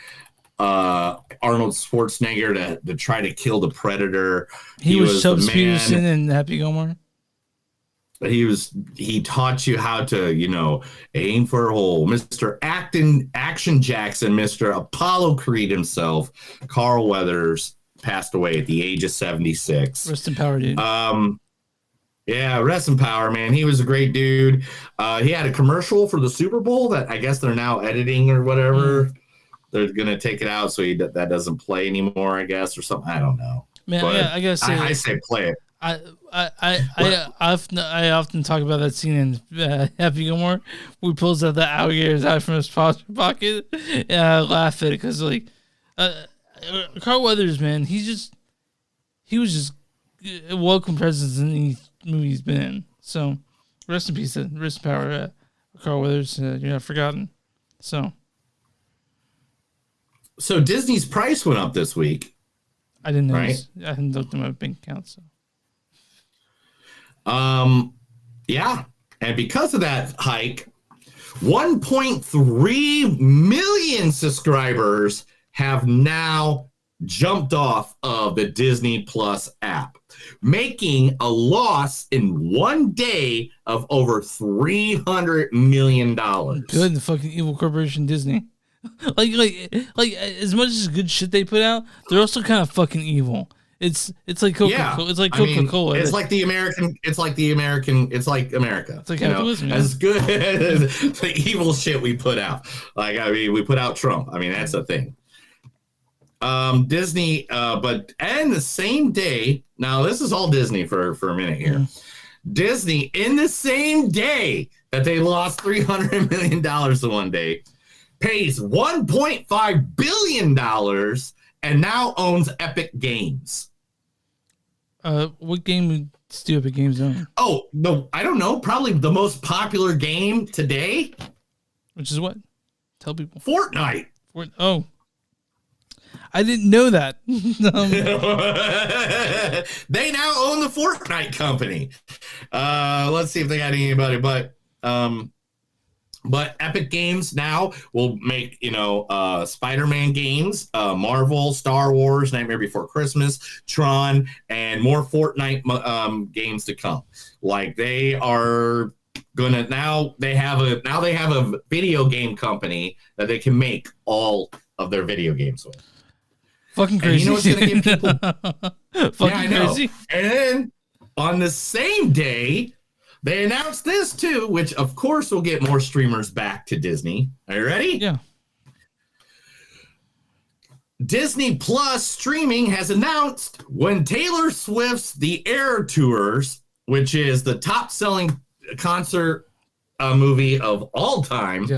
Arnold Schwarzenegger to try to kill the Predator. He was Chubbs Peterson in Happy Gilmore. he taught you how to, aim for a hole. Mr. Action Jackson, Mr. Apollo Creed himself, Carl Weathers, passed away at the age of 76. Rest in power, dude. Yeah, rest in power, man. He was a great dude. He had a commercial for the Super Bowl that I guess they're now editing or whatever. They're gonna take it out so that doesn't play anymore, I guess, or something. I don't know. Man, but I gotta say, I say play it. I often talk about that scene in Happy Gilmore. Where he pulls out the alligators out from his pocket, and I laugh at it because Carl Weathers, man, he was just a welcome presence in these movies he's been in. So rest in peace, rest in power, Carl Weathers. You're not forgotten. So Disney's price went up this week. I didn't know. Right? I hadn't looked at my bank account. So. Yeah, and because of that hike, 1.3 million subscribers have now jumped off of the Disney Plus app, making a loss in one day of over $300 million. Good, the fucking evil corporation Disney. like as much as good shit they put out, they're also kind of fucking evul. It's like Coca-Cola. Yeah. It's like Coca-Cola. It's like America. It's like America. It's like capitalism. Yeah. As good as the evil shit we put out. We put out Trump. That's the thing. Disney, and the same day, now this is all Disney for a minute here. Mm. Disney, in the same day that they lost $300 million in one day, pays $1.5 billion and now owns Epic Games. What game do Epic Games own? Oh, no, I don't know. Probably the most popular game today. Which is what? Tell people. Fortnite. Oh. I didn't know that. They now own the Fortnite company. Let's see if they got anybody, but Epic Games now will make, Spider-Man games, Marvel, Star Wars, Nightmare Before Christmas, Tron, and more Fortnite games to come. Like they are gonna they have a video game company that they can make all of their video games with. Fucking crazy. And you know what's gonna give people fucking crazy. And then on the same day, they announced this too, which of course will get more streamers back to Disney. Are you ready? Yeah. Disney Plus streaming has announced when Taylor Swift's The Eras Tours, which is the top-selling concert movie of all time,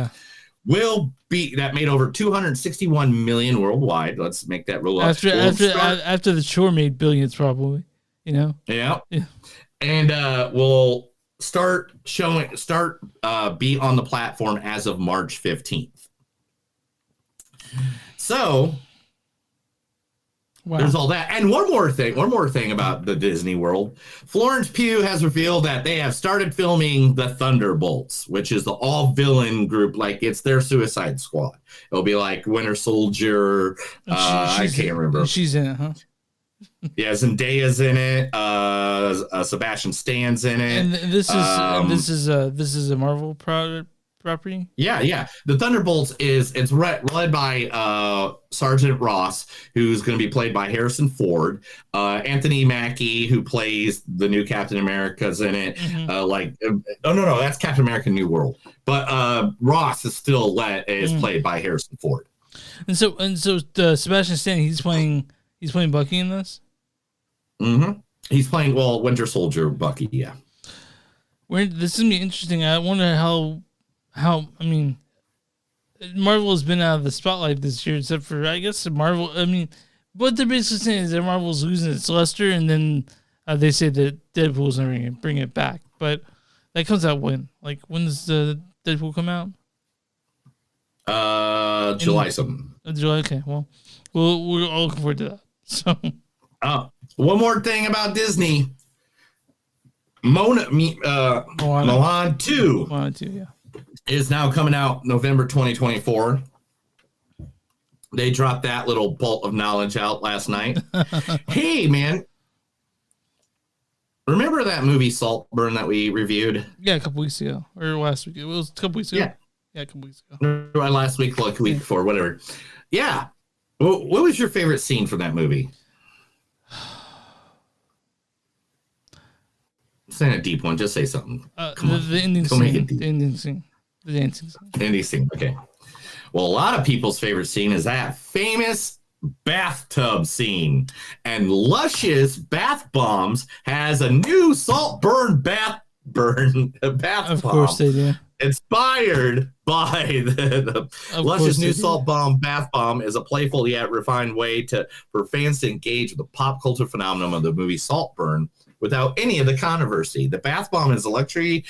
will be that made over 261 million worldwide. Let's make that roll up. After the tour made billions, probably. Yeah. And will be on the platform as of March 15th. So there's all that. And one more thing about the Disney World. Florence Pugh has revealed that they have started filming the Thunderbolts, which is the all-villain group. Like, it's their Suicide Squad. It'll be like Winter Soldier. I can't remember. She's in it, huh? Yeah, Zendaya's in it. Sebastian Stan's in it. And this is a Marvel property. Yeah. The Thunderbolts it's led by Sergeant Ross, who's going to be played by Harrison Ford. Anthony Mackie, who plays the new Captain America's in it. Mm-hmm. No, that's Captain America: New World. But Ross is still played by Harrison Ford. And so Sebastian Stan, he's playing Bucky in this? Mm-hmm. He's playing, Winter Soldier Bucky, yeah. This is going to be interesting. I wonder how, Marvel has been out of the spotlight this year, except for, I guess, Marvel. What they're basically saying is that Marvel's losing its luster, and then they say that Deadpool's never going to bring it back. But that comes out when? Like, when does Deadpool come out? July something. July, okay. Well, we're all looking forward to that. So, one more thing about Disney. Moana 2. Moana 2, yeah. Is now coming out November 2024. They dropped that little bolt of knowledge out last night. Hey, man. Remember that movie Saltburn that we reviewed? Yeah, a couple weeks ago or last week. It was a couple weeks ago. Yeah, a couple weeks ago. Last week, like a week before, whatever. Yeah. What was your favorite scene from that movie? Say a deep one. Just say something. Come on. The ending Don't make scene. it deep. The ending scene. The dancing scene. Ending scene. Okay. Well, a lot of people's favorite scene is that famous bathtub scene. And Lush's Bath Bombs has a new Saltburn bath bomb. Of course they do. Inspired by the Lush's new Salt Bomb Bath Bomb is a playful yet refined way for fans to engage with the pop culture phenomenon of the movie Saltburn without any of the controversy. The bath bomb is electrically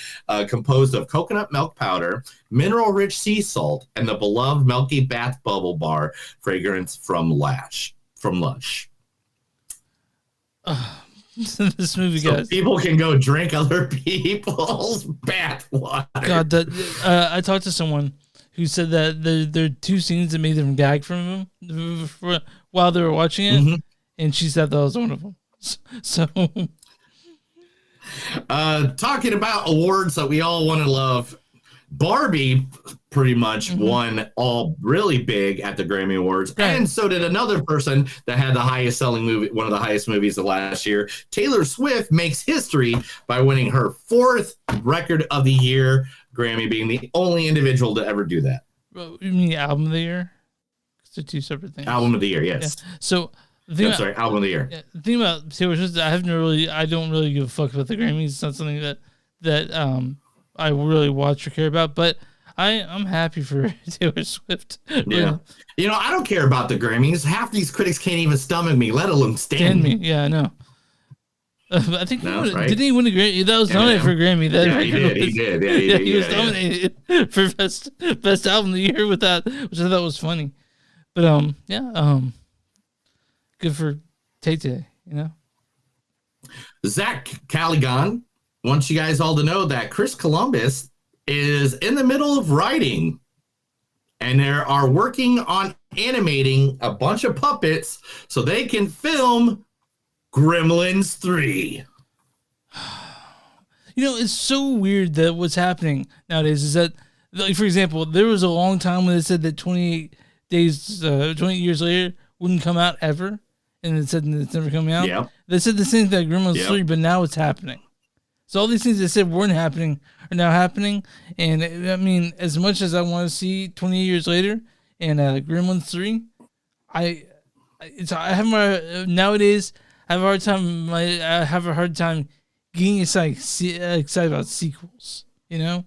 composed of coconut milk powder, mineral-rich sea salt, and the beloved milky bath bubble bar fragrance from Lush. This movie, so guys. People can go drink other people's bath water. God, I talked to someone who said that there are two scenes that made them gag from him while they were watching it, and she said that was one of them. So, talking about awards that we all want to love, Barbie pretty much won all really big at the Grammy Awards, and so did another person that had the highest selling movie, one of the highest movies of last year. Taylor Swift makes history by winning her 4th record of the year Grammy, being the only individual to ever do that. You mean album of the year? They're two separate things. Album of the year, yes. Yeah. So album of the year. Yeah, the thing about Taylor Swift, I don't really give a fuck about the Grammys. It's not something that I really watch or care about, but I'm happy for Taylor Swift. Yeah. You know, I don't care about the Grammys. Half these critics can't even stomach me, let alone stand me. Yeah, I know. I think right. Didn't he win a Grammy? That was nominated for a Grammy. He did. Yeah, he was nominated for best album of the year with that, which I thought was funny. But good for Tay-Tay, you know. Zach Caligan wants you guys all to know that Chris Columbus is in the middle of writing, and they are working on animating a bunch of puppets so they can film Gremlins 3. You know, it's so weird that what's happening nowadays is that, like, for example, there was a long time when they said that 28 years later wouldn't come out ever, and it said it's never coming out. Yeah. They said the same thing, Gremlins 3, but now it's happening. So all these things they said weren't happening are now happening, and I mean, as much as I want to see 28 years later and Gremlins 3, nowadays I have a hard time getting excited about sequels. You know?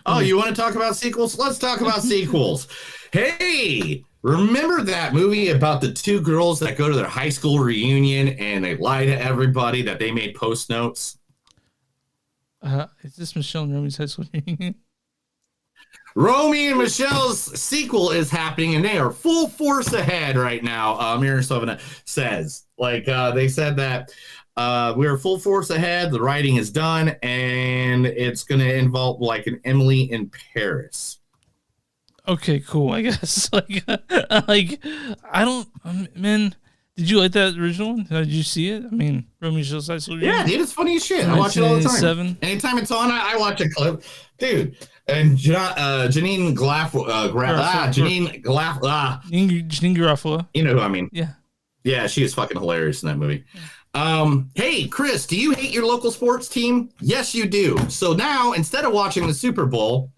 Oh, you want to talk about sequels? Let's talk about sequels. Hey, remember that movie about the two girls that go to their high school reunion and they lie to everybody that they made post notes? Is this Michelle and Romy's high school reunion? Romy and Michelle's sequel is happening, and they are full force ahead right now. Mirosovna says, they said that we're full force ahead. The writing is done, and it's going to involve like an Emily in Paris. Okay, cool. I guess I don't, man. Did you like that original one? Did you see it? I mean, Romeo Michelle's high school reunion. Yeah, dude, it's funny as shit. I watch it all the time. Anytime it's on, I watch a clip, dude. And Janine Garofalo. You know who I mean? Yeah. Yeah, she is fucking hilarious in that movie. Hey, Chris, do you hate your local sports team? Yes, you do. So now, instead of watching the Super Bowl,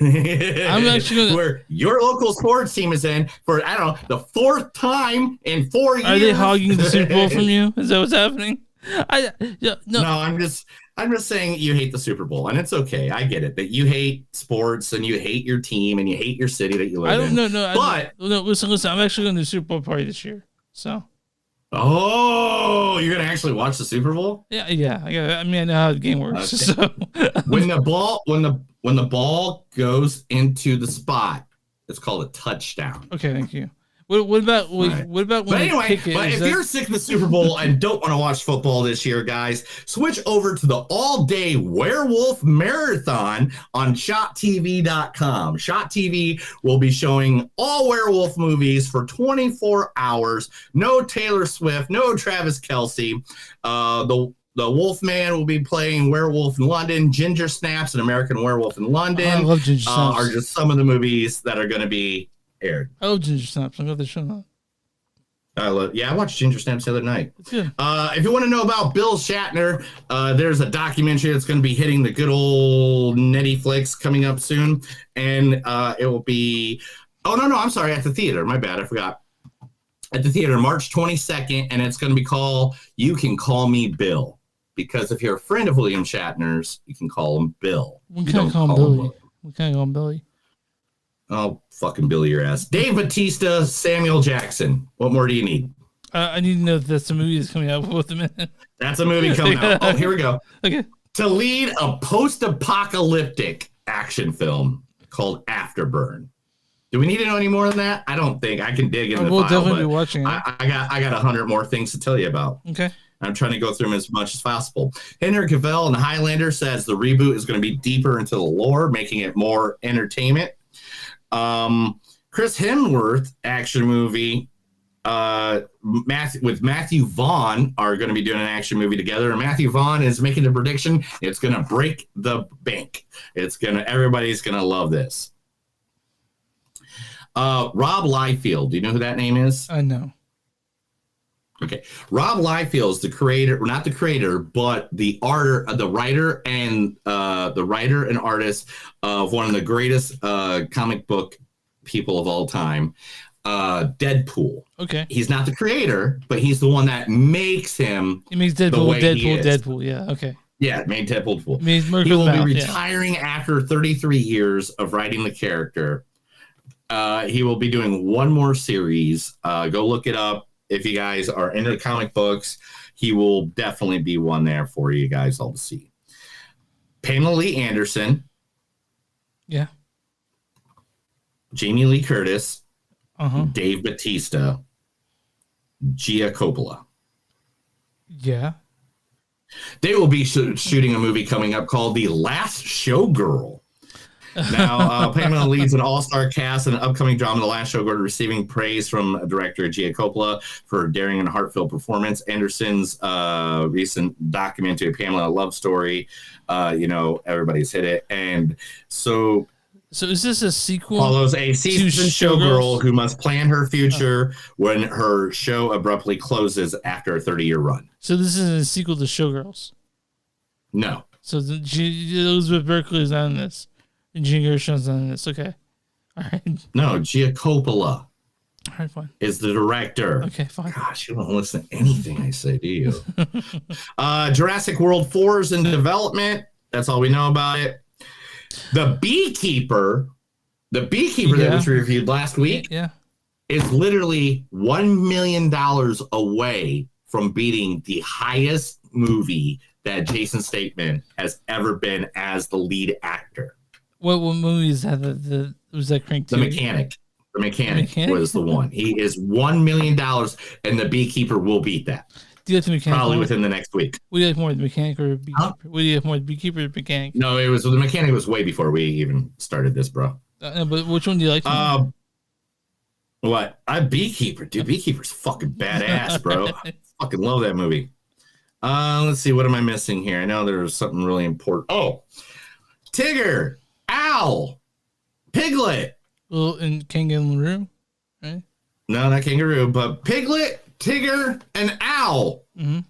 I'm actually where your local sports team is in for, I don't know, the 4th time in 4 years. Are they hogging the Super Bowl from you? Is that what's happening? No, I'm just saying you hate the Super Bowl, and it's okay. I get it that you hate sports and you hate your team and you hate your city that you live in. Listen. I'm actually going to the Super Bowl party this year. So. Oh, you're gonna actually watch the Super Bowl? Yeah. I mean, I know how the game works. Okay. So when the ball goes into the spot, it's called a touchdown. Okay, thank you. What about when? But anyway, if you're sick of the Super Bowl and don't want to watch football this year, guys, switch over to the all-day Werewolf Marathon on ShotTV.com. Shot TV will be showing all werewolf movies for 24 hours. No Taylor Swift, no Travis Kelce. The The Wolfman will be playing Werewolf in London. Ginger Snaps, an American Werewolf in London. I love Ginger Snaps. Are just some of the movies that are going to be aired. I love Ginger Snaps. I got the show now. I watched Ginger Snaps the other night. It's good. If you want to know about Bill Shatner, there's a documentary that's going to be hitting the good old Netflix coming up soon. And it will be, I'm sorry, at the theater. My bad, I forgot. At the theater, March 22nd, and it's going to be called You Can Call Me Bill. Because if you're a friend of William Shatner's, you can call him Bill. We can't call him Billy. We can't call him Billy. Oh, fucking Billy your ass. Dave Bautista, Samuel Jackson. What more do you need? I need to know if that's a movie that's coming out with a minute. That's a movie coming out. Oh, here we go. Okay. To lead a post-apocalyptic action film called Afterburn. Do we need to know any more than that? I don't think. I can dig in the We'll file, definitely but be watching it. I got 100 more things to tell you about. Okay. I'm trying to go through them as much as possible. Henry Cavill in Highlander says the reboot is going to be deeper into the lore, making it more entertainment. Chris Hemsworth action movie with Matthew Vaughn are going to be doing an action movie together, and Matthew Vaughn is making a prediction it's going to break the bank. Everybody's going to love this. Rob Liefeld, do you know who that name is? I know. Okay, Rob Liefeld is the creator, not the creator, but the writer and artist of one of the greatest comic book people of all time, Deadpool. Okay, he's not the creator, but he's the one that makes him. He makes Deadpool. Deadpool. Yeah. Okay. Yeah, it made Deadpool. He will be retiring after 33 years of writing the character. He will be doing one more series. Go look it up. If you guys are into comic books, he will definitely be one there for you guys all to see. Pamela Lee Anderson. Yeah. Jamie Lee Curtis. Dave Bautista. Gia Coppola. Yeah. They will be shooting a movie coming up called The Last Showgirl. Now, Pamela leads an all-star cast in an upcoming drama, The Last Showgirl, receiving praise from director Gia Coppola for her daring and heartfelt performance. Anderson's recent documentary, Pamela Love Story, everybody's hit it. And so is this a sequel? Follows a seasoned showgirl who must plan her future when her show abruptly closes after a 30-year run. So this is a sequel to Showgirls? No. So Elizabeth Berkley is not in this. And Gene Gershon's not in this. Okay. All right. No, Gia Coppola. All right, fine. Is the director. Okay, fine. Gosh, you don't listen to anything I say, do you? Jurassic World 4 is in development. That's all we know about it. The Beekeeper that was reviewed last week is literally $1 million away from beating the highest movie that Jason Statham has ever been as the lead actor. What movie is that? Was that Crank 2? The Mechanic. The Mechanic was the one. He is $1 million, and The Beekeeper will beat that. Do you like The Mechanic? Probably within the next week. Would you like more of The Mechanic or Beekeeper? Huh? Would you like more of The Beekeeper or Mechanic? No, The Mechanic was way before we even started this, bro. But which one do you like? What? Beekeeper, dude. Beekeeper's fucking badass, bro. I fucking love that movie. Let's see. What am I missing here? I know there's something really important. Oh, Tigger. Owl, Piglet. Well, and Kangaroo, right? No, not Kangaroo, but Piglet, Tigger, and Owl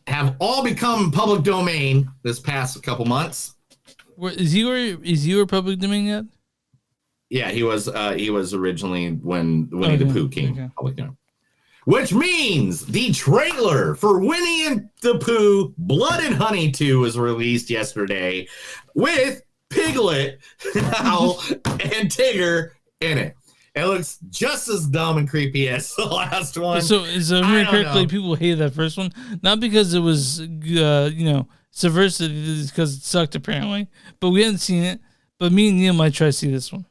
have all become public domain this past couple months. Is he public domain yet? Yeah, he was originally when Winnie the Pooh came public domain. Which means the trailer for Winnie and the Pooh Blood and Honey 2 was released yesterday with Piglet, Owl, and Tigger in it. It looks just as dumb and creepy as the last one. So, correctly, people hated that first one, not because it was, subversive, because it sucked apparently. But we hadn't seen it. But me and Neil might try to see this one.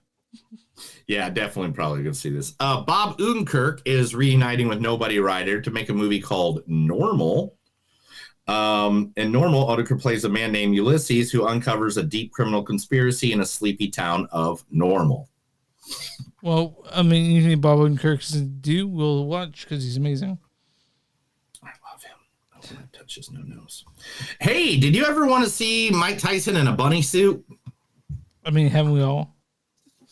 Yeah, definitely, probably gonna see this. Bob Odenkirk is reuniting with Nobody Rider to make a movie called Normal. In Normal, Odenkirk plays a man named Ulysses who uncovers a deep criminal conspiracy in a sleepy town of Normal. Well, I mean, anything Bob Odenkirk do, we'll watch because he's amazing. I love him. Touches no nose. Hey, did you ever want to see Mike Tyson in a bunny suit? I mean, haven't we all?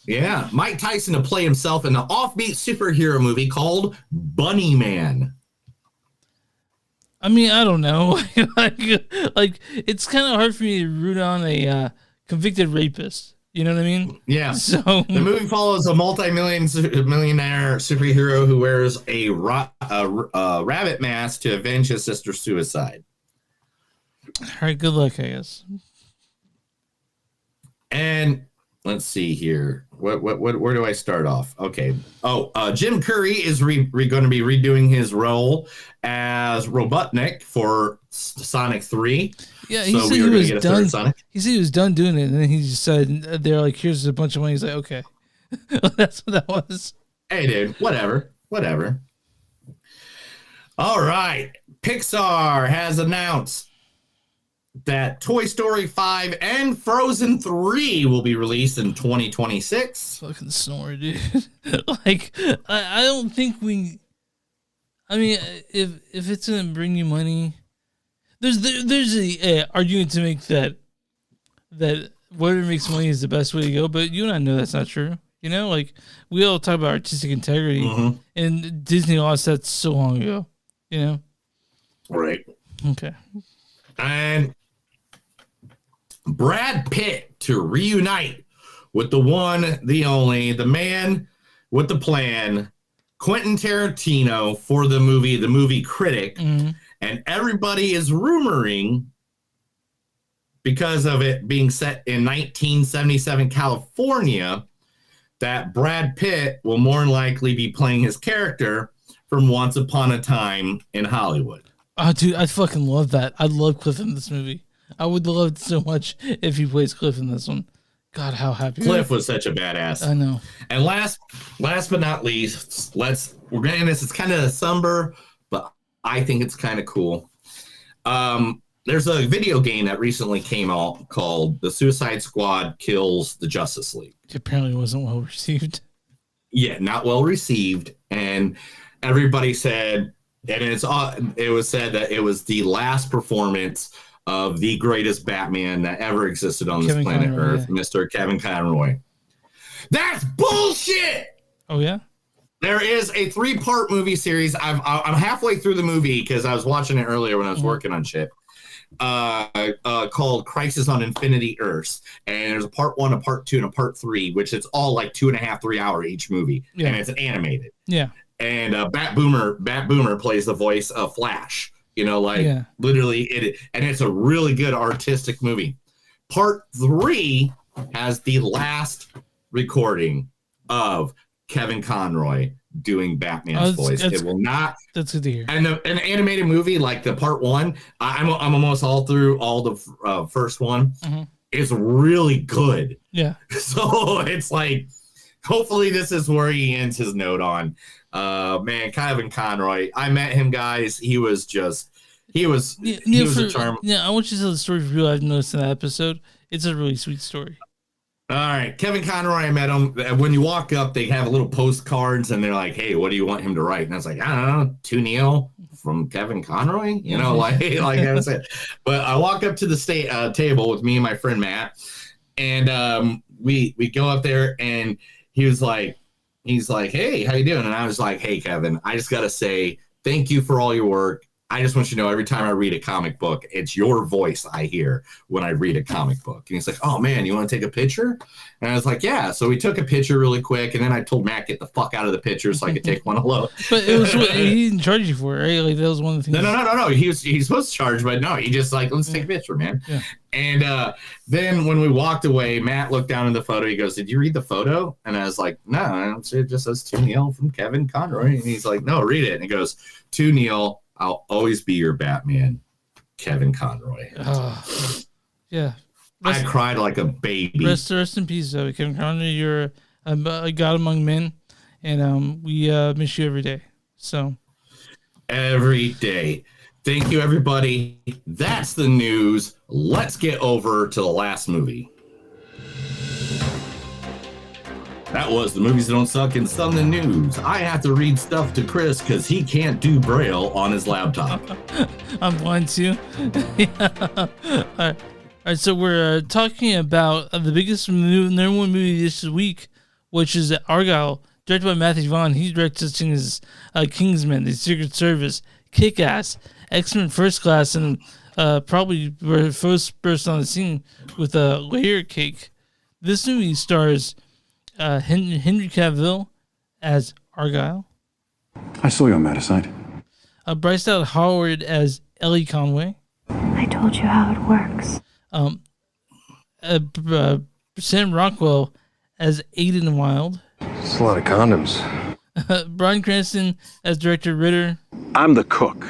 Yeah, Mike Tyson to play himself in an offbeat superhero movie called Bunny Man. I mean, I don't know. like it's kind of hard for me to root on a convicted rapist. You know what I mean? Yeah. So the movie follows a millionaire superhero who wears a rabbit mask to avenge his sister's suicide. All right, good luck, I guess. And let's see here. Where do I start off? Okay. Jim Curry is going to be redoing his role as Robotnik for Sonic 3. Yeah, he said he was done. He said he was done doing it, and then he just said, "They're like, here's a bunch of money." He's like, "Okay." That's what that was. Hey, dude. Whatever. All right. Pixar has announced that Toy Story 5 and Frozen 3 will be released in 2026. Fucking snore, dude. Like, I don't think we. I mean, if it's gonna bring you money, there's a argument to make that whatever makes money is the best way to go. But you and I know that's not true. You know, like we all talk about artistic integrity, and Disney lost that so long ago. You know, right? Okay, and Brad Pitt to reunite with the one, the only, the man with the plan, Quentin Tarantino, for the movie Critic. And everybody is rumoring, because of it being set in 1977 California, that Brad Pitt will more than likely be playing his character from Once Upon a Time in Hollywood. Oh, dude, I fucking love that. I love Cliff in this movie. I would love it so much if he plays Cliff in this one. God, how happy. Cliff was such a badass. I know. And last but not least, we're getting this. It's kind of somber, but I think it's kind of cool. There's a video game that recently came out called The Suicide Squad Kills the Justice League. It apparently wasn't well received. Yeah, not well received. And everybody said, and it was said that it was the last performance of the greatest Batman that ever existed on this planet Earth, Mr. Kevin Conroy. That's bullshit! Oh, yeah? There is a 3-part movie series. I'm halfway through the movie because I was watching it earlier when I was working on shit. Called Crisis on Infinity Earths. And there's a part 1, a part 2, and a part 3, which it's all like 2.5, 3 hour each movie. Yeah. And it's animated. Yeah. And Bat Boomer plays the voice of Flash. You know, like literally and it's a really good artistic movie. Part 3 has the last recording of Kevin Conroy doing Batman's voice. It will not. That's good to hear. And an animated movie like the part 1, I'm almost all through all the first one. Is really good. Yeah. So it's like, hopefully this is where he ends his note on. Man, Kevin Conroy. I met him, guys. He was a charm. Yeah, I want you to tell the story for people I've noticed in that episode. It's a really sweet story. All right, Kevin Conroy, I met him. When you walk up, they have little postcards, and they're like, "Hey, what do you want him to write?" And I was like, "I don't know, to Neil from Kevin Conroy." You know, like that's it. But I walk up to the table with me and my friend Matt, and we go up there, and he's like, "Hey, how you doing?" And I was like, "Hey, Kevin, I just gotta say thank you for all your work. I just want you to know every time I read a comic book, it's your voice I hear when I read a comic book." And he's like, "Oh man, you want to take a picture?" And I was like, "Yeah." So we took a picture really quick, and then I told Matt, "Get the fuck out of the picture so I could take one alone." But it was he didn't charge you for it, right? Like that was one of the things. No. He's supposed to charge, but no, he just like, "Let's take a picture, man." Yeah. And then when we walked away, Matt looked down at the photo. He goes, "Did you read the photo?" And I was like, "No, it just says to Neil from Kevin Conroy." And he's like, "No, read it." And he goes, "To Neil, I'll always be your Batman, Kevin Conroy." Yeah. I cried like a baby. Rest in peace, Kevin Conroy. You're a god among men, and we miss you every day. So every day. Thank you, everybody. That's the news. Let's get over to the last movie. That was the movies that don't suck and some of the news. I have to read stuff to Chris because he can't do Braille on his laptop. I'm blind too. Yeah. All right, so we're talking about the biggest number one movie this week, which is Argylle, directed by Matthew Vaughn. He directed such things as Kingsman, The Secret Service, Kick-Ass, X-Men First Class, and probably were first person on the scene with a layer cake. This movie stars Henry Cavill as Argylle. I saw you on Mattyside. Bryce Dallas Howard as Ellie Conway. I told you how it works. Sam Rockwell as Aiden Wilde. It's a lot of condoms. Bryan Cranston as Director Ritter. I'm the cook.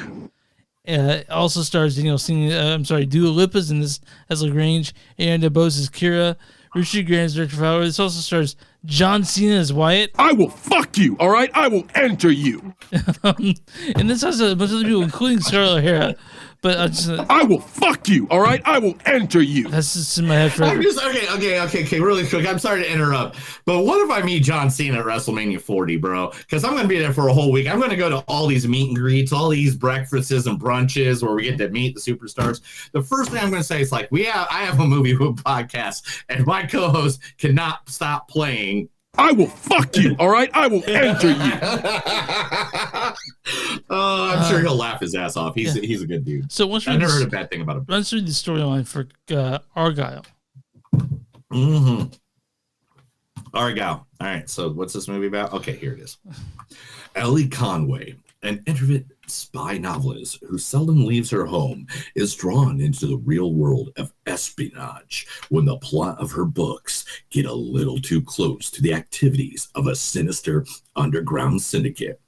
Also stars Dua Lipa's in this as LaGrange, and DeBose as Kira. Richard Gere as Director Fowler. This also stars John Cena as Wyatt. I will fuck you, all right? I will enter you. And this has a bunch of other people, including Scarlett O'Hara. But I will fuck you, all right? I will enter you. That's just in my head forever. Okay, really quick. I'm sorry to interrupt, but what if I meet John Cena at WrestleMania 40, bro? Because I'm going to be there for a whole week. I'm going to go to all these meet and greets, all these breakfasts and brunches where we get to meet the superstars. The first thing I'm going to say is like, I have a movie podcast, and my co-host cannot stop playing. I will fuck you, all right? I will enter you. I'm sure he'll laugh his ass off. He's a good dude. So I never heard a bad thing about him. Let's read the storyline for Argylle. Mm-hmm. Argylle. All right, so what's this movie about? Okay, here it is. Ellie Conway, an introverted spy novelist who seldom leaves her home, is drawn into the real world of espionage when the plot of her books get a little too close to the activities of a sinister underground syndicate.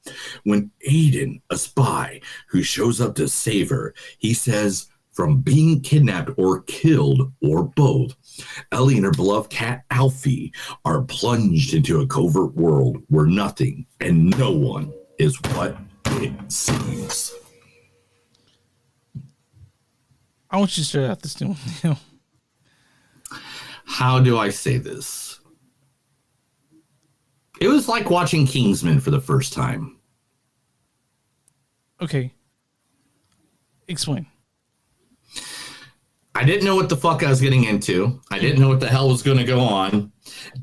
When Aiden, a spy who shows up to save her, he says, from being kidnapped or killed or both, Ellie and her beloved cat Alfie are plunged into a covert world where nothing and no one is what it seems. I want you to start out this new one. How do I say this? It was like watching Kingsman for the first time. Okay. Explain. I didn't know what the fuck I was getting into. I didn't know what the hell was going to go on.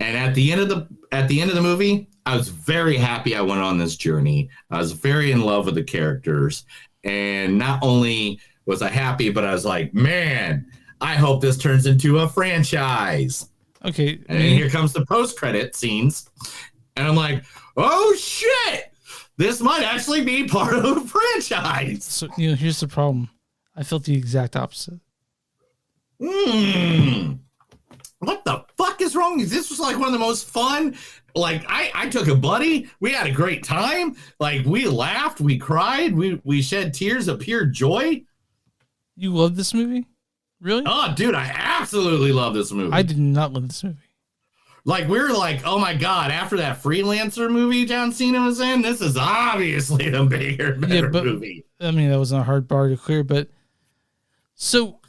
And at the end of the movie, I was very happy I went on this journey. I was very in love with the characters. And not only was I happy, but I was like, man, I hope this turns into a franchise. Okay. And then here comes the post-credit scenes. And I'm like, oh, shit. This might actually be part of a franchise. So, here's the problem. I felt the exact opposite. What the fuck is wrong? This was like one of the most fun. Like I took a buddy. We had a great time. Like we laughed, we cried, we shed tears of pure joy. You love this movie? Really? Oh, dude, I absolutely love this movie. I did not love this movie. Like we were like, oh my god! After that Freelancer movie John Cena was in, this is obviously the better movie. I mean, that wasn't a hard bar to clear, but so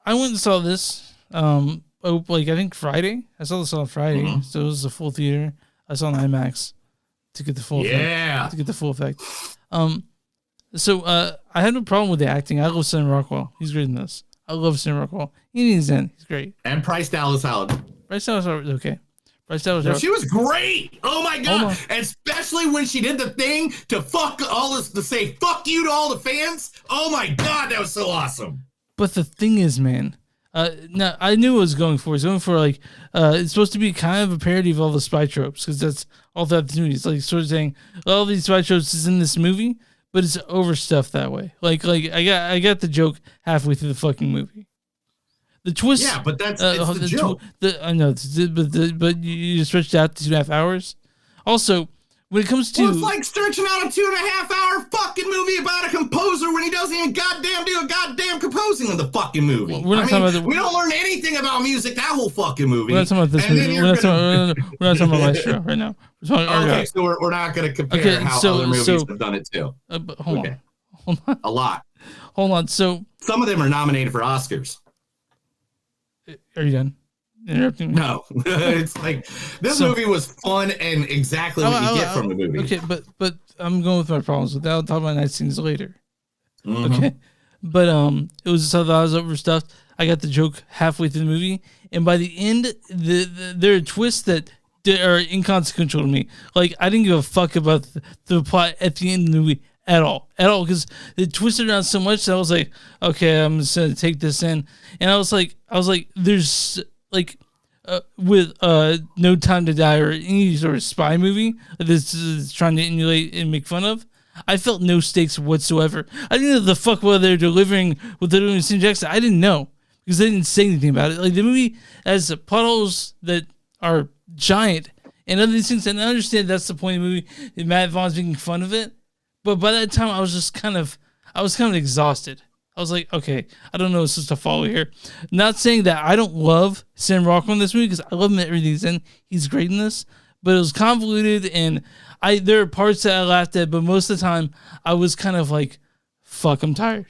I went and saw this. I think Friday. I saw this on Friday, so it was a full theater. I saw an IMAX to get the full effect. To get the full effect. So I had no problem with the acting. I love Sam Rockwell. He's great in this. I love Sam Rockwell. He's great. And Bryce Dallas Howard. Bryce Dallas Howard, okay. Bryce Dallas Howard. She was great. Oh my god! Especially when she did the thing to say fuck you to all the fans. Oh my god, that was so awesome. But the thing is, man. Now I knew what I was going for. It's going for like it's supposed to be kind of a parody of all the spy tropes because that's all that the movie. It's like sort of saying all these spy tropes is in this movie, but it's overstuffed that way. Like I got the joke halfway through the fucking movie. The twist, yeah, but that's it's the joke. I know, but you stretched it out to 2.5 hours. Also, when it comes to it's like stretching out a 2.5 hour fucking movie about a composer when he doesn't even goddamn do a goddamn composing of the fucking movie. We're not talking about we don't learn anything about music that whole fucking movie. We're not talking about this movie. We're not talking about Maestro right now. Okay, so we're not going to compare how other movies have done it too. Hold on. A lot. Hold on. So some of them are nominated for Oscars. Are you done? interrupting me? No, it's like this movie was fun and exactly what you get from the movie. Okay, but I'm going with my problems with that. I'll talk about nice things later. Mhm. Okay, but it was stuff that I was overstuffed. I got the joke halfway through the movie, and by the end, there are twists that are inconsequential to me. Like I didn't give a fuck about the plot at the end of the movie at all, because they twisted around so much that I was like, okay, I'm just gonna take this in, and I was like, there's like. With No Time to Die or any sort of spy movie that this is trying to emulate and make fun of, I felt no stakes whatsoever. I didn't know the fuck what they're delivering with the doing Sam Jackson. I didn't know because they didn't say anything about it. Like the movie has plot holes that are giant and other these things, and I understand that's the point of the movie. And Matt Vaughn's making fun of it, but by that time I was kind of exhausted. I was like, okay, I don't know what's supposed to follow here. Not saying that I don't love Sam Rockwell in this movie because I love him at everything he's in. He's great in this, but it was convoluted and there are parts that I laughed at, but most of the time I was kind of like, fuck, I'm tired.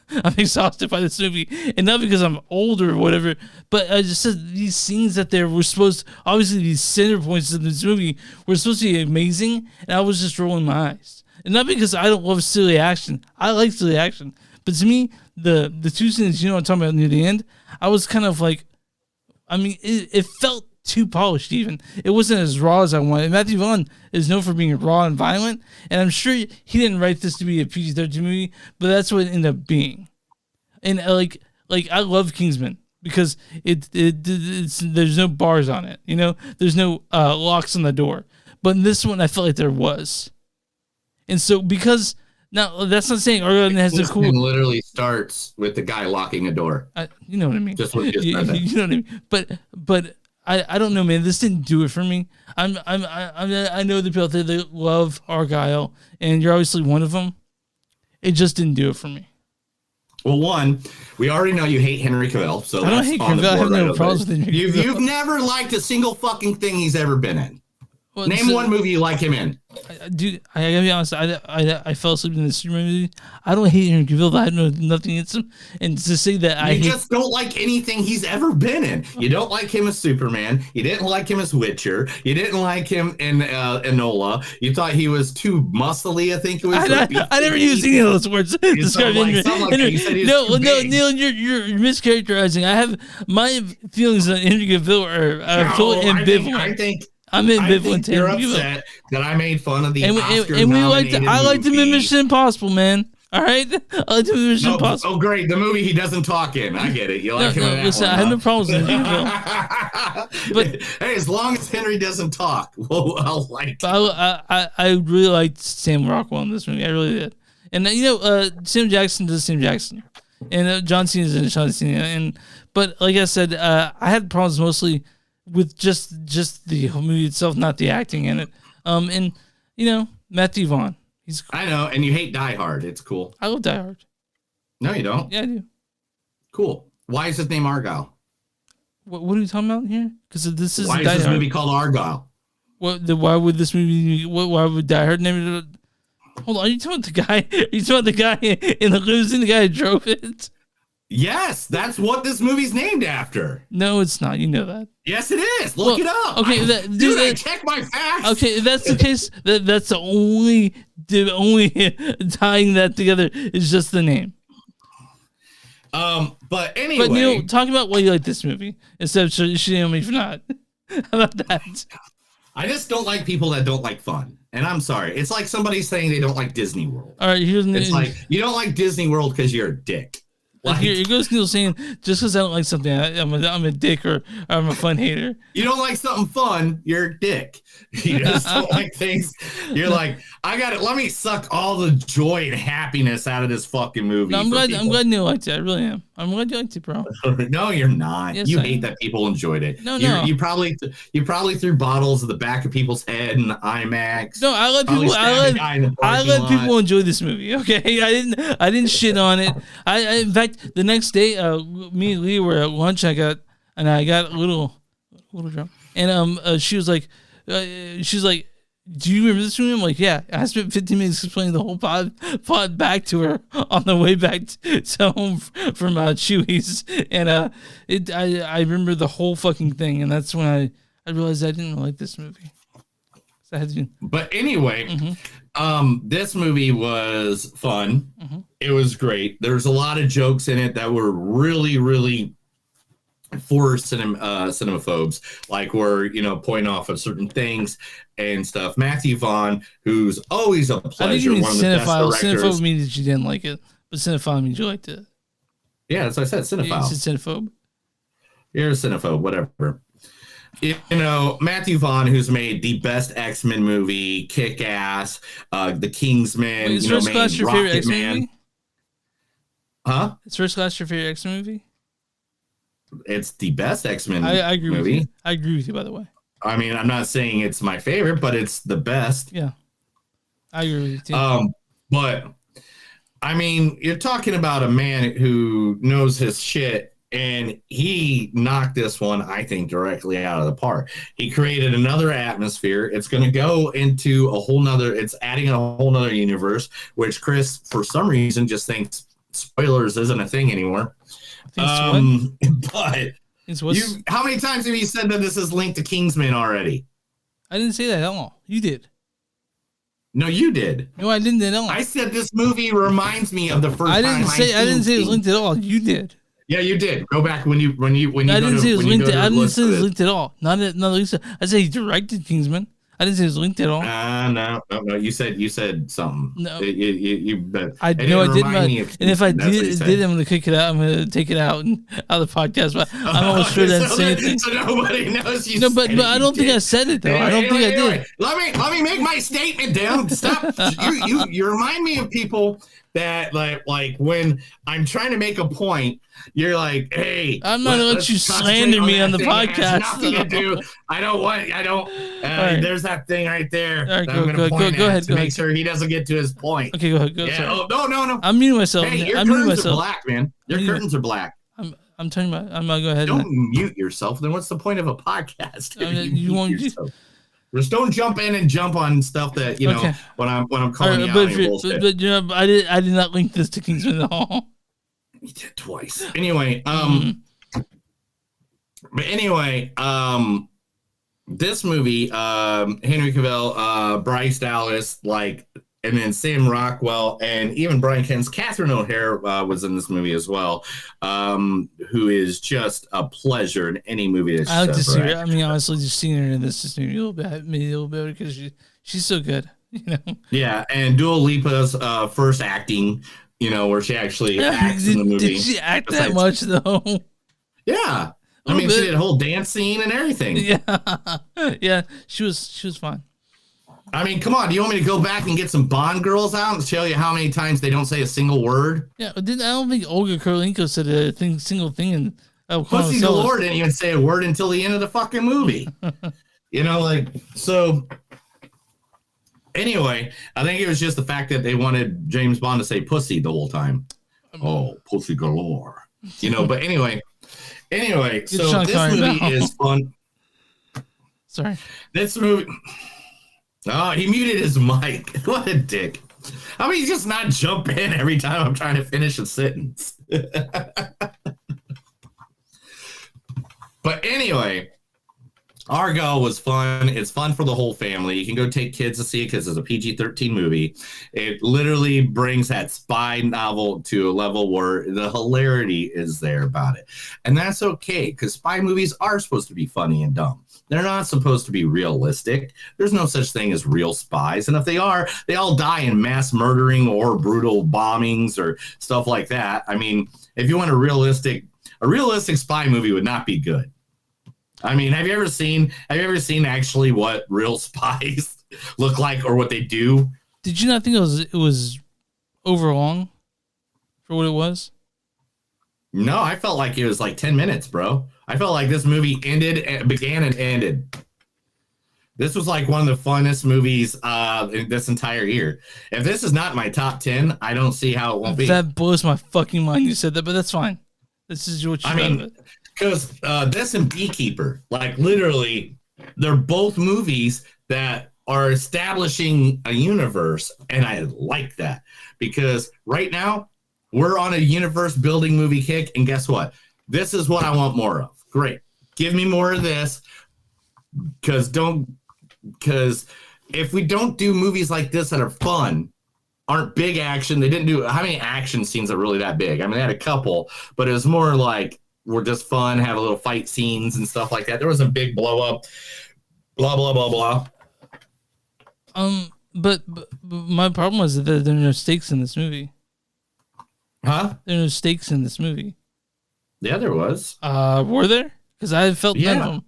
I'm exhausted by this movie. And not because I'm old or whatever, but I just said these scenes that were supposed, obviously these center points of this movie were supposed to be amazing, and I was just rolling my eyes. And not because I don't love silly action. I like silly action. But to me, the two scenes, I'm talking about near the end, I was kind of like, I mean, it felt too polished even. It wasn't as raw as I wanted. Matthew Vaughn is known for being raw and violent, and I'm sure he didn't write this to be a PG-13 movie, but that's what it ended up being. And like I love Kingsman because it's there's no bars on it, there's no locks on the door. But in this one, I felt like there was. And so because... Now, that's not saying Argylle has a cool... literally starts with the guy locking a door. You know what I mean. Just what you know what I mean. But I don't know, man. This didn't do it for me. I know the people out there that love Argylle, and you're obviously one of them. It just didn't do it for me. Well, one, we already know you hate Henry Cavill, so I don't hate Cavill. I have no problems with Henry Cavill. You've never liked a single fucking thing he's ever been in. Well, Name one movie you like him in. Dude, I gotta be honest. I fell asleep in the Superman movie. I don't hate Henry Cavill. I know nothing against him. And to say that you just don't like anything he's ever been in. You don't like him as Superman. You didn't like him as Witcher. You didn't like him in Enola. You thought he was too muscly. I think it was. I never used any of those words to describe Henry. No, Neil, you're mischaracterizing. I have my feelings on Henry Cavill are totally ambivalent. I'm ambivalent. You're upset that I made fun of the Oscar and we I liked him in Mission Impossible, man. All right, I liked him in Mission Impossible. Oh, great! The movie he doesn't talk in. I get it. You like him in that listen, one, I have no problems with him. But hey, as long as Henry doesn't talk, I'll like. I really liked Sam Rockwell in this movie. I really did. And Sam Jackson does Sam Jackson, and John Cena's in John Cena. But like I said, I had problems mostly with just the whole movie itself, not the acting in it. And Matthew Vaughn. I know, and you hate Die Hard. It's cool. I love Die Hard. No, you don't. Yeah, I do. Cool. Why is his name Argylle? What are you talking about here? Because this is why is this movie called Argylle? Why would this movie? Why would Die Hard name it? Hold on, are you talking about the guy? Are you talking about the guy in the limousine? The guy who drove it? Yes, that's what this movie's named after. No, it's not. You know that. Yes, it is. Look it up. Okay, I check my facts. Okay, if that's the case, that's the only tying that together is just the name. But anyway. But Neil, talk about why you like this movie instead of shitting on me for not. How about that? I just don't like people that don't like fun. And I'm sorry. It's like somebody saying they don't like Disney World. All right, it's like you don't like Disney World because you're a dick. Like, here goes Neil saying, just because I don't like something, I'm a dick or I'm a fun hater. You don't like something fun, you're a dick. You just don't like things. You're like, I got it. Let me suck all the joy and happiness out of this fucking movie. No, I'm glad Neil liked it. I really am. I'm glad you liked it, bro. No, you're not. Yes, you hate that people enjoyed it. No. You probably threw bottles at the back of people's head in the IMAX. No, I let people enjoy this movie. Okay, I didn't shit on it. I in fact, the next day, me and Lee were at lunch. I got a little drunk, and she was like, do you remember this movie? I'm like, yeah. I spent 15 minutes explaining the whole pod back to her on the way back to home from Chewy's, and I remember the whole fucking thing, and that's when I realized I didn't like this movie. So I had to, but anyway, this movie was fun. It was great. There's a lot of jokes in it that were really, really for cinemaphobes, like we're pointing off of certain things and stuff. Matthew Vaughn, who's always a pleasure. I think you mean one of the best directors. Cinephile means that you didn't like it, but cinephile means you liked it. Yeah, that's what I said. Cinephile. It's a cinephobe. You're a cinephobe, whatever. Matthew Vaughn, who's made the best X-Men movie, Kick-Ass, The Kingsman. Wait, is First Class your favorite X-Men movie? Huh? Is First Class your favorite X-Men movie? It's the best X-Men I agree movie. With you. I agree with you, by the way. I mean, I'm not saying it's my favorite, but it's the best. Yeah. I agree with you too. But I mean, you're talking about a man who knows his shit, and he knocked this one, I think, directly out of the park. He created another atmosphere. It's going to go into a whole nother, it's adding a whole nother universe, which Chris, for some reason, just thinks spoilers isn't a thing anymore. But how many times have you said that this is linked to Kingsman already? I didn't say that at all. You did. No, you did. No, I didn't at all. I said this movie reminds me of the first I didn't say it was linked at all. You did. Yeah, you did. Go back when you. I didn't say it was linked. I didn't say it was linked at all. Not Lisa. I said he directed Kingsman. I didn't say it was linked at all. No. You said something. No, I did. And if I did, I'm gonna kick it out. I'm gonna take it out of the podcast. But I'm almost sure that say anything. So nobody knows you. No, but I don't think I said it though. I don't think I did. Let me make my statement down. Stop. you remind me of people that like when I'm trying to make a point, you're like, hey, I'm not gonna let you slander me on the podcast. Nothing to do. I don't. Right. There's that thing right there. Right, that I'm gonna point go ahead, to make sure he doesn't get to his point. Okay, go ahead. Go. Yeah. Oh, no. I'm muting myself. Hey, your I'm muting curtains myself. are black, man. Your curtains are black. I'm telling you. I'm gonna go ahead. Don't mute yourself. Then what's the point of a podcast? You won't. Just don't jump in and jump on stuff that okay. when I'm calling you out on your bullshit. But I did not link this to Kingsman at all. You did twice. Anyway, this movie, Henry Cavill, Bryce Dallas, and then Sam Rockwell, and even Brian Kent's Catherine O'Hara was in this movie as well, who is just a pleasure in any movie that she's I like to see her. acted. I mean, honestly, just seeing her in this just made me a little bit because she's so good, Yeah, and Dua Lipa's first acting, where she actually acts in the movie. Did she act that much though? Yeah, I mean, she did a whole dance scene and everything. Yeah, she was fine. I mean, come on. Do you want me to go back and get some Bond girls out and show you how many times they don't say a single word? Yeah, I don't think Olga Kurylenko said a single thing in Pussy Galore didn't even say a word until the end of the fucking movie. So anyway, I think it was just the fact that they wanted James Bond to say pussy the whole time. Oh, Pussy Galore. But anyway, so this movie is fun. Sorry. This movie... Oh, he muted his mic. What a dick. How about you just not jump in every time I'm trying to finish a sentence? But anyway, Argylle was fun. It's fun for the whole family. You can go take kids to see it because it's a PG-13 movie. It literally brings that spy novel to a level where the hilarity is there about it. And that's okay because spy movies are supposed to be funny and dumb. They're not supposed to be realistic. There's no such thing as real spies. And if they are, they all die in mass murdering or brutal bombings or stuff like that. I mean, if you want a realistic spy movie would not be good. I mean, have you ever seen actually what real spies look like or what they do? Did you not think it was over long for what it was? No, I felt like it was like 10 minutes, bro. I felt like this movie began and ended. This was like one of the funnest movies in this entire year. If this is not my top 10, I don't see how it won't be. That blows my fucking mind you said that, but that's fine. This is what you mean. Because this and Beekeeper, like literally, they're both movies that are establishing a universe, and I like that because right now we're on a universe building movie kick, and guess what? This is what I want more of. Great, give me more of this, because if we don't do movies like this that are fun, aren't big action, they didn't do how many action scenes are really that big? I mean, they had a couple, but it was more like we're just fun, have a little fight scenes and stuff like that. There was a big blow up, blah blah blah blah. But my problem was that there are no stakes in this movie. Huh? There are no stakes in this movie. Yeah, there was. Were there? Because I felt none Yeah.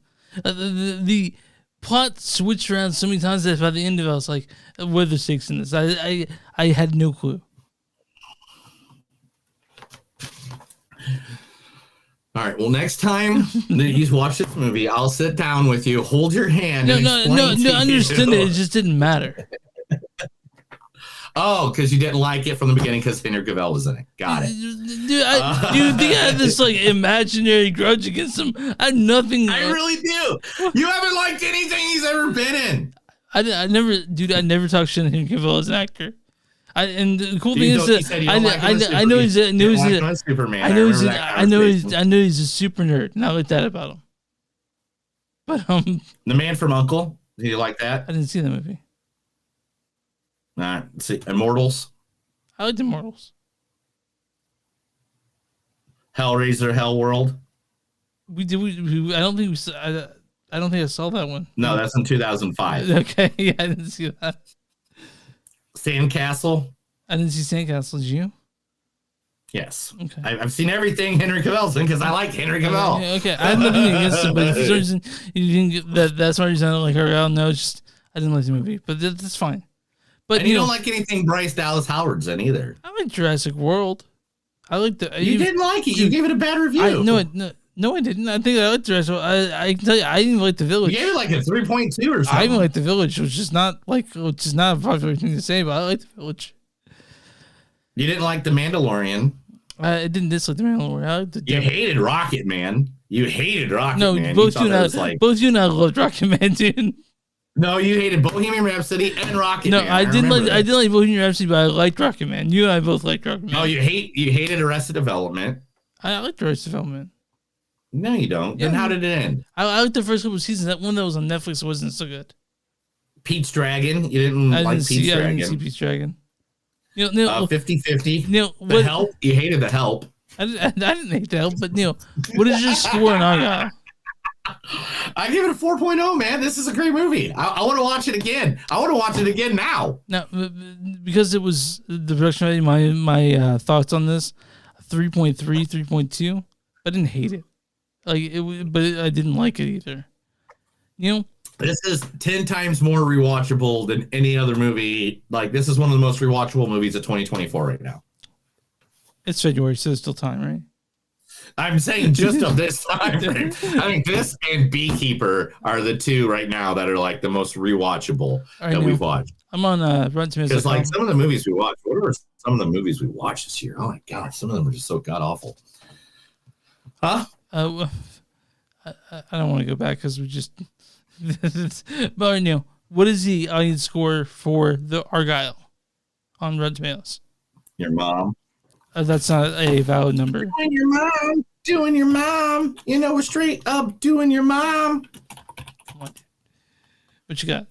of them. The plot switched around so many times that by the end of it, I was like, "What are the stakes in this?" I had no clue. All right. Well, next time that you watch this movie, I'll sit down with you, hold your hand. No, and I explain to understand you. it. It just didn't matter. Oh, because you didn't like it from the beginning because Henry Cavill was in it. Got it. Dude, you think I had this like imaginary grudge against him? I had nothing. I really do. You haven't liked anything he's ever been in. I never talked shit on Henry Cavill as an actor. And the cool thing is that I know he's Superman. I know he's a super nerd, and I like that about him. But The Man from U.N.C.L.E. Do you like that? I didn't see the movie. Nah, see Immortals. I liked Immortals. Hellraiser, Hell World. I don't think I saw that one. No, that's in 2005. Okay, yeah, I didn't see that. Sandcastle. I didn't see Sandcastle. Did you? Yes. Okay. I've seen everything Henry Cavill's in because I like Henry Cavill. Okay, I have nothing against him, but if for some reason you didn't get that, that's why reason I don't like Argylle. No, it's just I didn't like the movie, but that's fine. But And you don't like anything Bryce Dallas Howard's in either. I like Jurassic World. I like the. You didn't like it. You gave it a bad review. No, I didn't. I think I liked Jurassic World. I can tell you, I didn't like The Village. You gave it like a 3.2 or something. I even like The Village, which is not a popular thing to say, but I like The Village. You didn't like The Mandalorian. I didn't dislike The Mandalorian. I liked You hated Rocket Man. You hated Rocket Man. No, both you and I loved Rocket Man, dude. No, you hated Bohemian Rhapsody and Rocket Man. No, I didn't like Bohemian Rhapsody, but I liked Rocket Man. You and I both liked Rocket Man. Oh, you hated Arrested Development. I liked Arrested Development. No, you don't. Yeah, then how did it end? I liked the first couple of seasons. That one that was on Netflix wasn't so good. Pete's Dragon. You didn't like Pete's Dragon. I didn't see Pete's Dragon. 50-50. Neil, The Help. You hated The Help. I didn't hate The Help, but Neil, what is your score on Argylle? I give it a 4.0, man. This is a great movie. I want to watch it again. I want to watch it again now. Now, because it was the production value, my thoughts on this, 3.3, 3.2. I didn't hate it. But I didn't like it either. This is 10 times more rewatchable than any other movie. Like, this is one of the most rewatchable movies of 2024 right now. It's February, so there's still time, right? I'm saying just of this time frame. I think this and Beekeeper are the two right now that are like the most rewatchable that we've watched. I'm on Rotten Tomatoes. Because like some of the movies we watched, what are some of the movies we watched this year? Oh my god, some of them are just so god awful. Huh? I don't want to go back because we just. But Neil, what is the audience score for the Argylle on Rotten Tomatoes? Your mom. That's not a valid number. Doing your mom. You know, we're straight up doing your mom. Come on. What you got?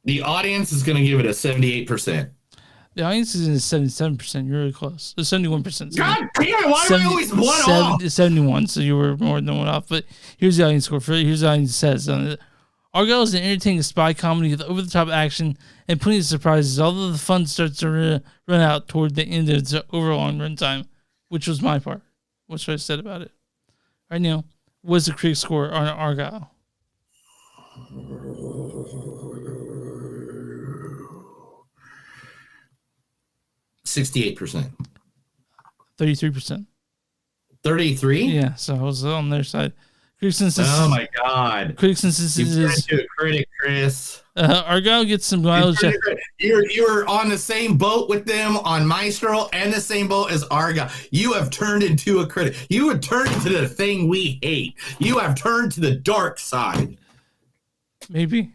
The audience is going to give it a 78%. The audience is in 77%. You're really close. 71%. God damn it! Why do we always one off? 71. So you were more than one off. But here's the audience score. Here's the audience says on it. Argylle is an entertaining spy comedy with over-the-top action and plenty of surprises, although the fun starts to run out toward the end of its overall runtime, which was my part. What's what I said about it. All right, Neil, what's the critic score on Argylle? 68%. 33%. 33? Yeah, so I was on their side. Oh my god! Critic consensus is to a critic, Chris. Argylle gets some mileage. You're on the same boat with them on Maestro and the same boat as Argylle. You have turned into a critic. You have turned into the thing we hate. You have turned to the dark side. Maybe.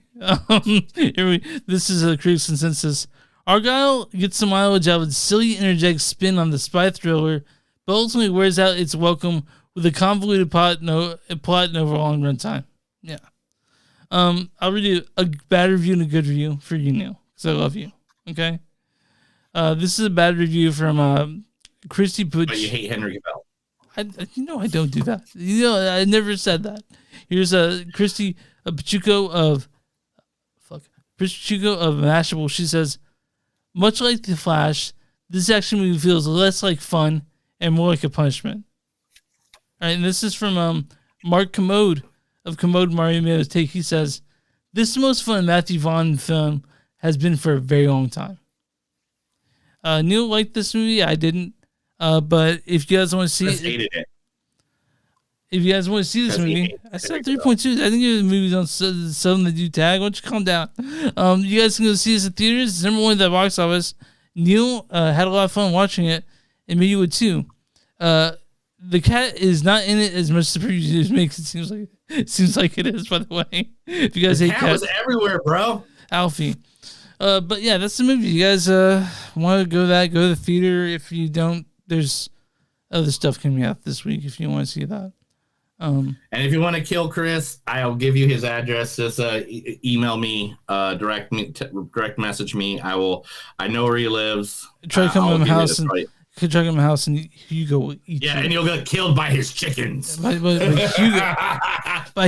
This is a critics consensus. Argylle gets some mileage out of its silly, energetic spin on the spy thriller, but ultimately wears out its welcome with a convoluted plot and over a long runtime. Yeah. I'll read you a bad review and a good review for you, Neil, because I love you. Okay. This is a bad review from Christy Butch. But you hate Henry Cavill. I don't do that. I never said that. Here's Christy Pachuco of Mashable. She says, much like The Flash, this action movie feels less like fun and more like a punishment. All right, and this is from Mark Commode of Commode Mario Miller's Take. He says, this is the most fun Matthew Vaughn film has been for a very long time. Neil liked this movie. I didn't. But if you guys want to see hated it. If you guys want to see this movie, I said 3.2. I think the movie's on something that you tag. Why don't you calm down? You guys can go see this at theaters. It's number one at the box office. Neil had a lot of fun watching it, and maybe you would too. The cat is not in it as much as the previews makes it seems like it is. By the way, if you guys hate cat was everywhere, bro. Alfie. But yeah, that's the movie. You guys want to go to the theater. If you don't, there's other stuff coming out this week if you want to see that. And if you want to kill Chris, I'll give you his address. Just email me, direct message me. I know where he lives. Try to come to my house and Hugo will eat you. And you'll get killed by his chickens. By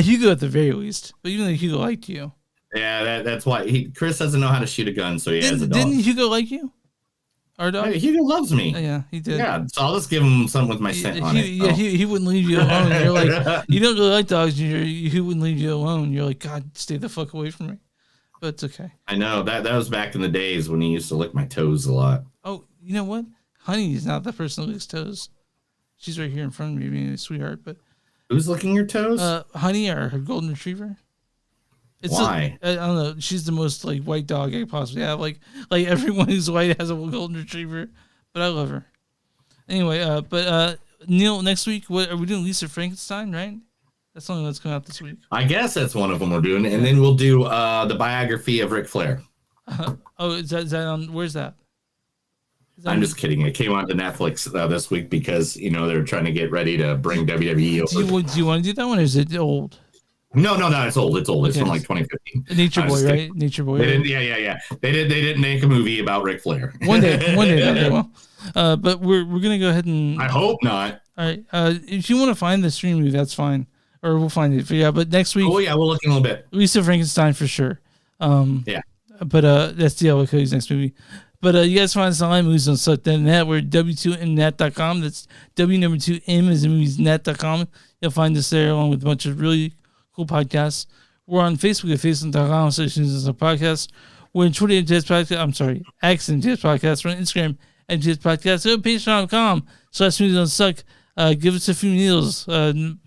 Hugo at the very least. But even though Hugo liked you. Yeah, that's why Chris doesn't know how to shoot a gun, so he has a dog. Didn't Hugo like you? Our dog? Hey, Hugo loves me. Yeah, he did. Yeah, so I'll just give him something with my scent on it. Yeah, he wouldn't leave you alone. You're like, you don't really like dogs. He wouldn't leave you alone. You're like, God, stay the fuck away from me. But it's okay. I know that was back in the days when he used to lick my toes a lot. Oh, you know what? Honey is not the person who licks toes. She's right here in front of me, being a sweetheart. But who's licking your toes? Honey, her golden retriever. Why? I don't know. She's the most like white dog I possibly have. Like everyone who's white has a golden retriever, but I love her. Anyway, Neil, next week, what are we doing? Lisa Frankenstein, right? That's something that's coming out this week. I guess that's one of them we're doing, and then we'll do the biography of Ric Flair. Is that on? Where's that? I'm just kidding. It came on to Netflix this week because they're trying to get ready to bring WWE over. Do you want to do that one, or is it old? No, it's old. It's old. It's from like 2015. Nature Boy, right? Nature Boy. They didn't, yeah. They didn't make a movie about Ric Flair. One day they will. But we're gonna go ahead and. I hope not. All right. If you want to find the stream movie, that's fine, or we'll find it. Yeah, but next week. Oh yeah, we'll look in a little bit. Lisa Frankenstein for sure. Yeah. But that's the Ella Cody's next movie. But you guys find us online, movies on suck.net. We're w2mnet.com. That's W2M is in moviesnet.com. You'll find us there along with a bunch of really cool podcasts. We're on Facebook at facebook.com/podcast. We're on Twitter at Podcast. I'm sorry, X and Podcast. We're on Instagram at Podcast. Go to patreon.com/movies don't suck. Give us a few meals,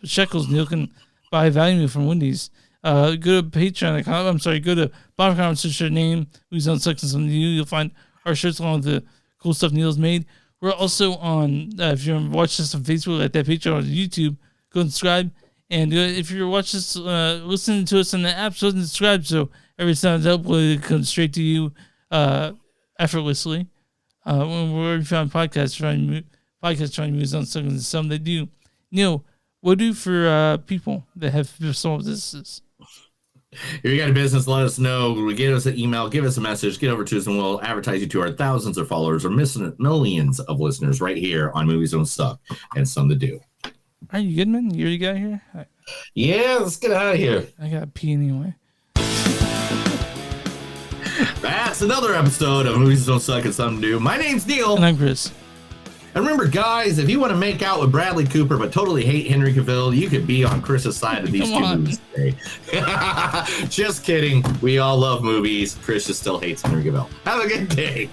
shekels. Neil can buy a value meal from Wendy's. Go to Patreon.com. I'm sorry, go to Bob.com, search your name, Movies Don't Suck, and something new. You'll find our shirts along with the cool stuff Neil's made. We're also on, if you watch this on Facebook, like that Patreon, on YouTube, go and subscribe. And if you're watching this, listening to us on the app, so subscribe so every time it's uploaded, it comes straight to you effortlessly. When we're found podcasts trying movies on something, some they do. Neil, what do for people that have small businesses? If you got a business, let us know. Give us an email, give us a message, get over to us, and we'll advertise you to our thousands of followers or millions of listeners right here on Movies Don't Suck and Some to Do. Are you good, man? You already got here? Yeah, let's get out of here. I got to pee anyway. That's another episode of Movies Don't Suck and Some to Do. My name's Neil. And I'm Chris. And remember, guys, if you want to make out with Bradley Cooper but totally hate Henry Cavill, you could be on Chris's side of these two movies today. Just kidding. We all love movies. Chris just still hates Henry Cavill. Have a good day.